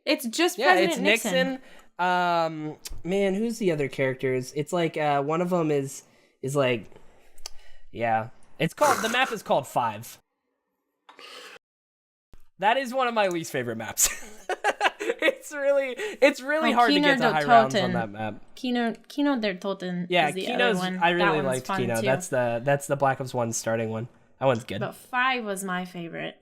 it's just yeah. President It's Nixon. Man, who's the other characters? It's like one of them is like, yeah. It's called, the map is called 5. That is one of my least favorite maps. It's really hard to Kino get to del high rounds on Toten. that map. Kino del Toten Yeah, is the other Kino's. one. I That really one's liked fun, Kino. too. That's the Black Ops 1 starting one. That one's good. But 5 was my favorite.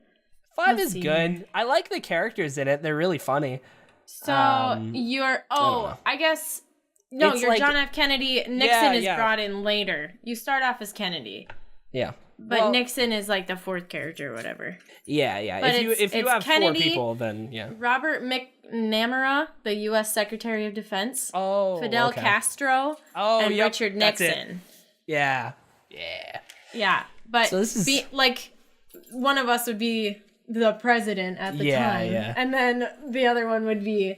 5 let's is see good. here. I like the characters in it. They're really funny. So don't you're know. I guess No, it's you're like, John F. Kennedy. Nixon is yeah. brought in later. You start off as Kennedy. Yeah. But Well, Nixon is like the fourth character or whatever. Yeah. But If you it's have Kennedy, 4 people, then yeah. Robert McNamara, the U.S. Secretary of Defense. Oh, Fidel okay. Castro. Oh, and yep, Richard that's it. Nixon. Yeah. Yeah. But So this is like one of us would be the president at the time. Yeah. And then the other one would be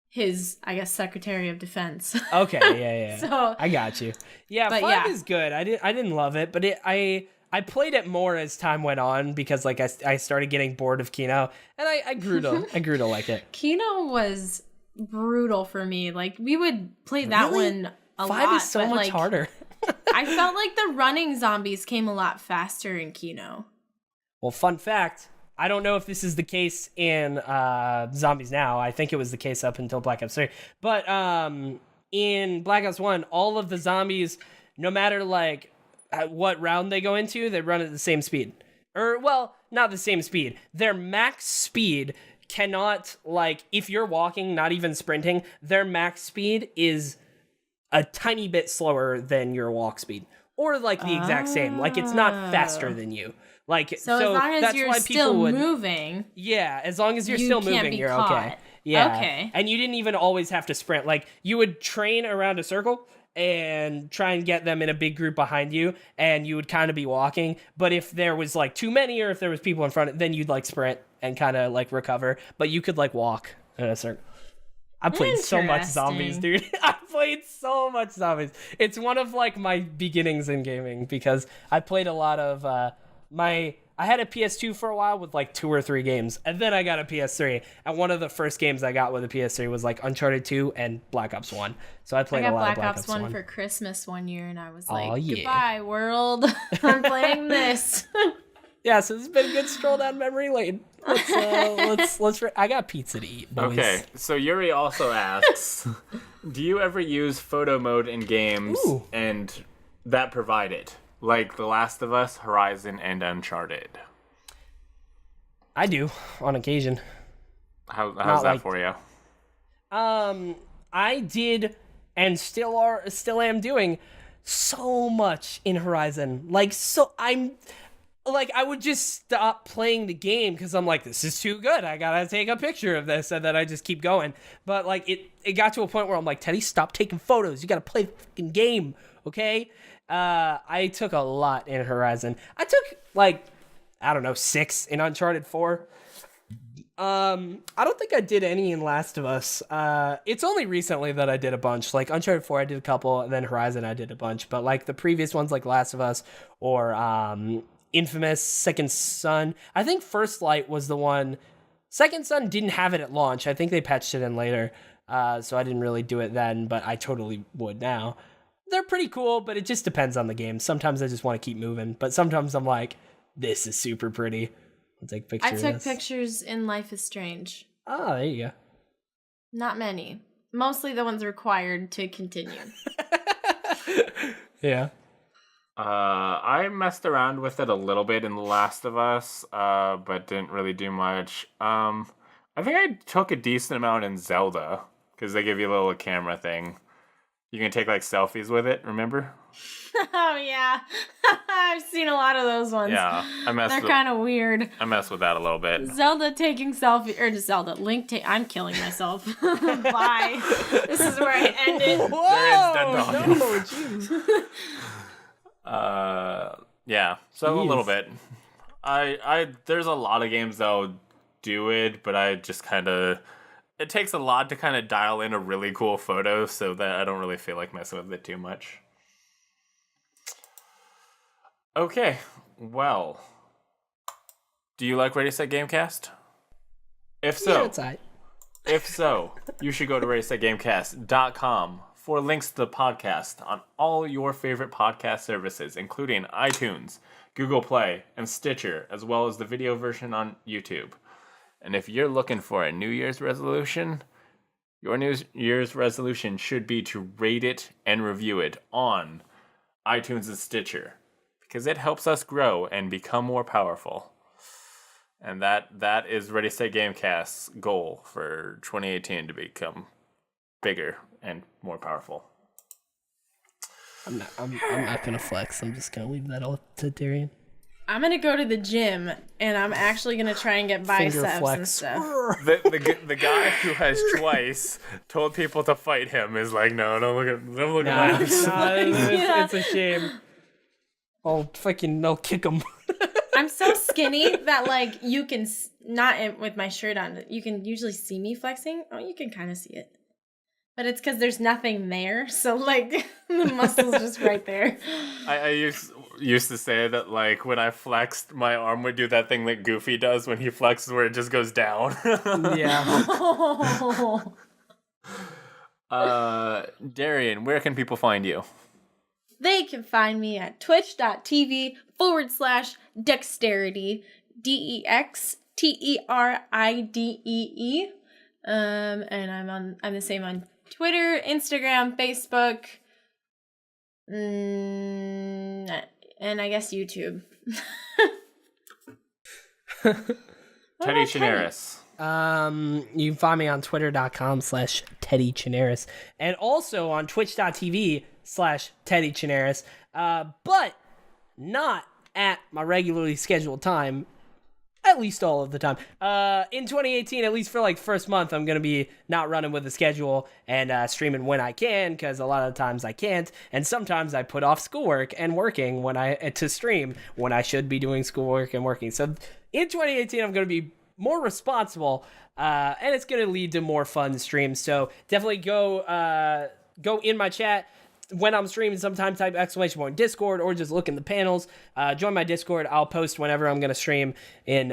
his, I guess, Secretary of Defense. Okay, yeah. So I got you. Yeah, but 5 is good. I didn't love it, but I played it more as time went on because like I started getting bored of Kino, and I grew to like it. Kino was brutal for me. Like we would play that Really? one a 5 lot. is so but, much like, harder. I felt like the running zombies came a lot faster in Kino. Well, fun fact, I don't know if this is the case in Zombies Now. I think it was the case up until Black Ops 3. But in Black Ops 1, all of the zombies, no matter like what round they go into, they run at the same speed. Or, well, not the same speed. Their max speed cannot, like, if you're walking, not even sprinting, their max speed is a tiny bit slower than your walk speed. Or, like, the exact same. Like, it's not faster than you. Like, So as long as that's you're why still people would, moving. yeah, as long as you're You still can't moving, be you're caught. okay. Yeah. Okay. And you didn't even always have to sprint. Like, you would train around a circle and try and get them in a big group behind you, and you would kind of be walking. But if there was, like, too many or if there was people in front, then you'd, like, sprint and kind of, like, recover. But you could, like, walk in a circle. I played so much zombies, dude. I played so much zombies. It's one of, like, my beginnings in gaming because I played a lot of I had a PS2 for a while with like 2 or 3 games, and then I got a PS3. And one of the first games I got with a PS3 was like Uncharted 2 and Black Ops 1. So I played a lot of Black Ops 1 for Christmas one year, and I was like, oh, yeah. goodbye, world. I'm playing this. Yeah, so this has been a good stroll down memory lane. Let's I got pizza to eat, boys. Okay, so Yuri also asks, do you ever use photo mode in games and that provide it? Like The Last of Us, Horizon, and Uncharted. I do, on occasion. How's that like, for you? I did and still am doing so much in Horizon. I would just stop playing the game because I'm like, this is too good. I gotta take a picture of this, and then I just keep going. But like it got to a point where I'm like, Teddy, stop taking photos. You gotta play the fucking game, okay? I took a lot in Horizon. I took 6 in Uncharted 4. I don't think I did any in Last of Us. It's only recently that I did a bunch. Like Uncharted 4 I did a couple, and then Horizon I did a bunch. But like the previous ones like Last of Us or Infamous, Second Son. I think First Light was the one. Second Son didn't have it at launch. I think they patched it in later. So I didn't really do it then, but I totally would now. They're pretty cool, but it just depends on the game. Sometimes I just want to keep moving, but sometimes I'm like, this is super pretty. I'll take pictures. I took pictures in Life is Strange. Oh, there you go. Not many. Mostly the ones required to continue. Yeah. I messed around with it a little bit in The Last of Us, but didn't really do much. I think I took a decent amount in Zelda, because they give you a little camera thing. You can take like selfies with it, remember? Oh yeah. I've seen a lot of those ones. Yeah. They're kind of weird. I messed with that a little bit. Zelda taking selfie, or Link I'm killing myself. Bye. This is where I ended. Whoa! There is dead dog. Yeah. So Jeez. a little bit. I there's a lot of games that'll do it, but I just kind of, it takes a lot to kind of dial in a really cool photo, so that I don't really feel like messing with it too much. Okay, well, do you like Ready Set Gamecast? If so, Yeah, it's alright. if so, you should go to ReadySetGamecast.com for links to the podcast on all your favorite podcast services, including iTunes, Google Play, and Stitcher, as well as the video version on YouTube. And if you're looking for a New Year's resolution, your New Year's resolution should be to rate it and review it on iTunes and Stitcher, because it helps us grow and become more powerful. And that is Ready Set Gamecast's goal for 2018, to become bigger and more powerful. I'm not gonna flex. I'm just gonna leave that all to Darian. I'm gonna go to the gym and I'm actually gonna try and get biceps and stuff. The guy who has twice told people to fight him is like, no, don't look at my It's a shame. I'll kick him. I'm so skinny that like you can not with my shirt on. You can usually see me flexing. Oh, you can kind of see it, but it's because there's nothing there. So like the muscle's just right there. I used to say that like when I flexed, my arm would do that thing that Goofy does when he flexes, where it just goes down. Yeah. Darian, where can people find you? They can find me at twitch.tv/dexterity, DEXTERIDEE. And I'm the same on Twitter, Instagram, Facebook, and I guess YouTube. Teddy Chinaris. You can find me on twitter.com/Teddy Chinaris and also on twitch.tv/Teddy Chinaris, but not at my regularly scheduled time, at least all of the time. In 2018, at least for like first month, I'm going to be not running with a schedule and streaming when I can, because a lot of times I can't, and sometimes I put off schoolwork and working to stream when I should be doing schoolwork and working. So in 2018, I'm going to be more responsible, and it's going to lead to more fun streams. So definitely go in my chat when I'm streaming. Sometimes type !point Discord or just look in the panels. Join my Discord. I'll post whenever I'm going to stream in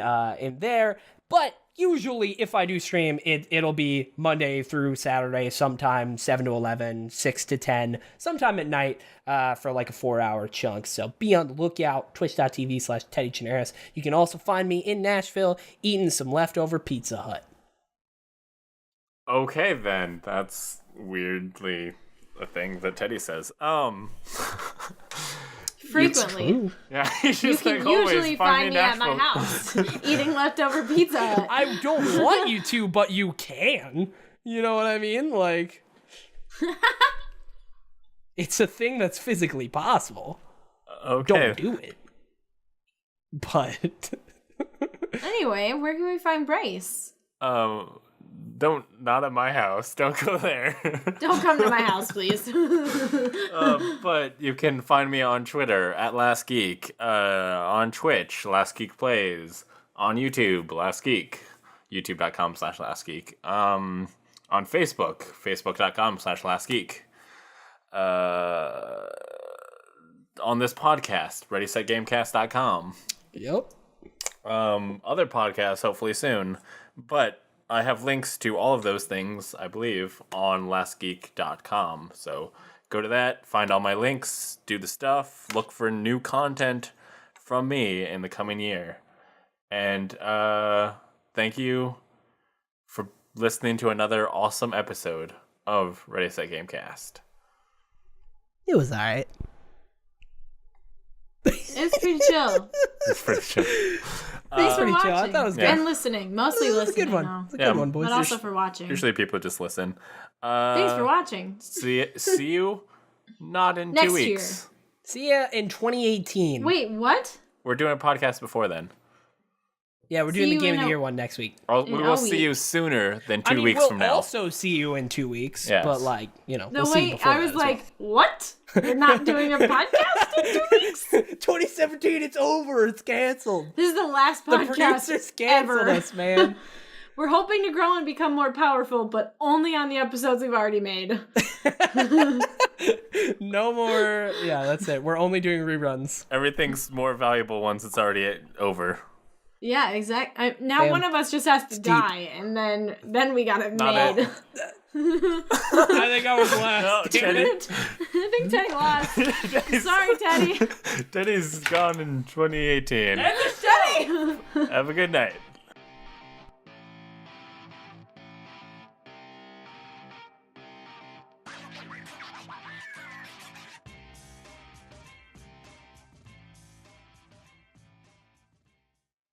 there. But usually if I do stream, it'll be Monday through Saturday, sometime 7 to 11, 6 to 10, sometime at night for like a 4-hour chunk. So be on the lookout, twitch.tv/Teddy Chinaris. You can also find me in Nashville eating some leftover Pizza Hut. Okay, then. That's weirdly a thing that Teddy says. Frequently. Yeah, he's just you can usually find me at my house eating leftover Pizza Hut. I don't want you to, but you can. You know what I mean? Like, it's a thing that's physically possible. Okay. Don't do it. But Anyway, where can we find Bryce? Not at my house. Don't go there. Don't come to my house, please. But you can find me on Twitter at Last Geek, on Twitch, Last Geek Plays, on YouTube, Last Geek, youtube.com/Last Geek, on Facebook, facebook.com/Last Geek, on this podcast, ReadySetGamecast.com. Yep. Other podcasts hopefully soon, but I have links to all of those things, I believe, on lastgeek.com. So go to that, find all my links, do the stuff, look for new content from me in the coming year. And thank you for listening to another awesome episode of Ready Set Gamecast. It was alright. It's pretty chill. It's pretty chill. Thanks for pretty chill. I watching thought it was good. and listening. Mostly It was a listening. good one. Now. It's a good one, boys. But also for watching. Usually people just listen. Thanks for watching. See you not in Next 2 weeks. See ya in 2018. Wait, what? We're doing a podcast before then. Yeah, we're See doing the you Game in of the a- Year one next week. We will see you sooner than 2 weeks we'll from now. also see you in 2 weeks, Yes. but like, No, we'll see you wait, before I was that as like, what? You're not doing a podcast in 2 weeks? well. 2017, it's over. It's canceled. This is the last The podcast producers canceled ever. us, man. We're hoping to grow and become more powerful, but only on the episodes we've already made. No more. Yeah, that's it. We're only doing reruns. Everything's more valuable once it's already over. Yeah, exactly. Now Damn. one of us just has to Deep. die, and then we got it Not made. it. I think I was last. No, Damn Teddy. it. I think Teddy lost. Sorry, Teddy. Teddy's gone in 2018. Teddy! Have a good night.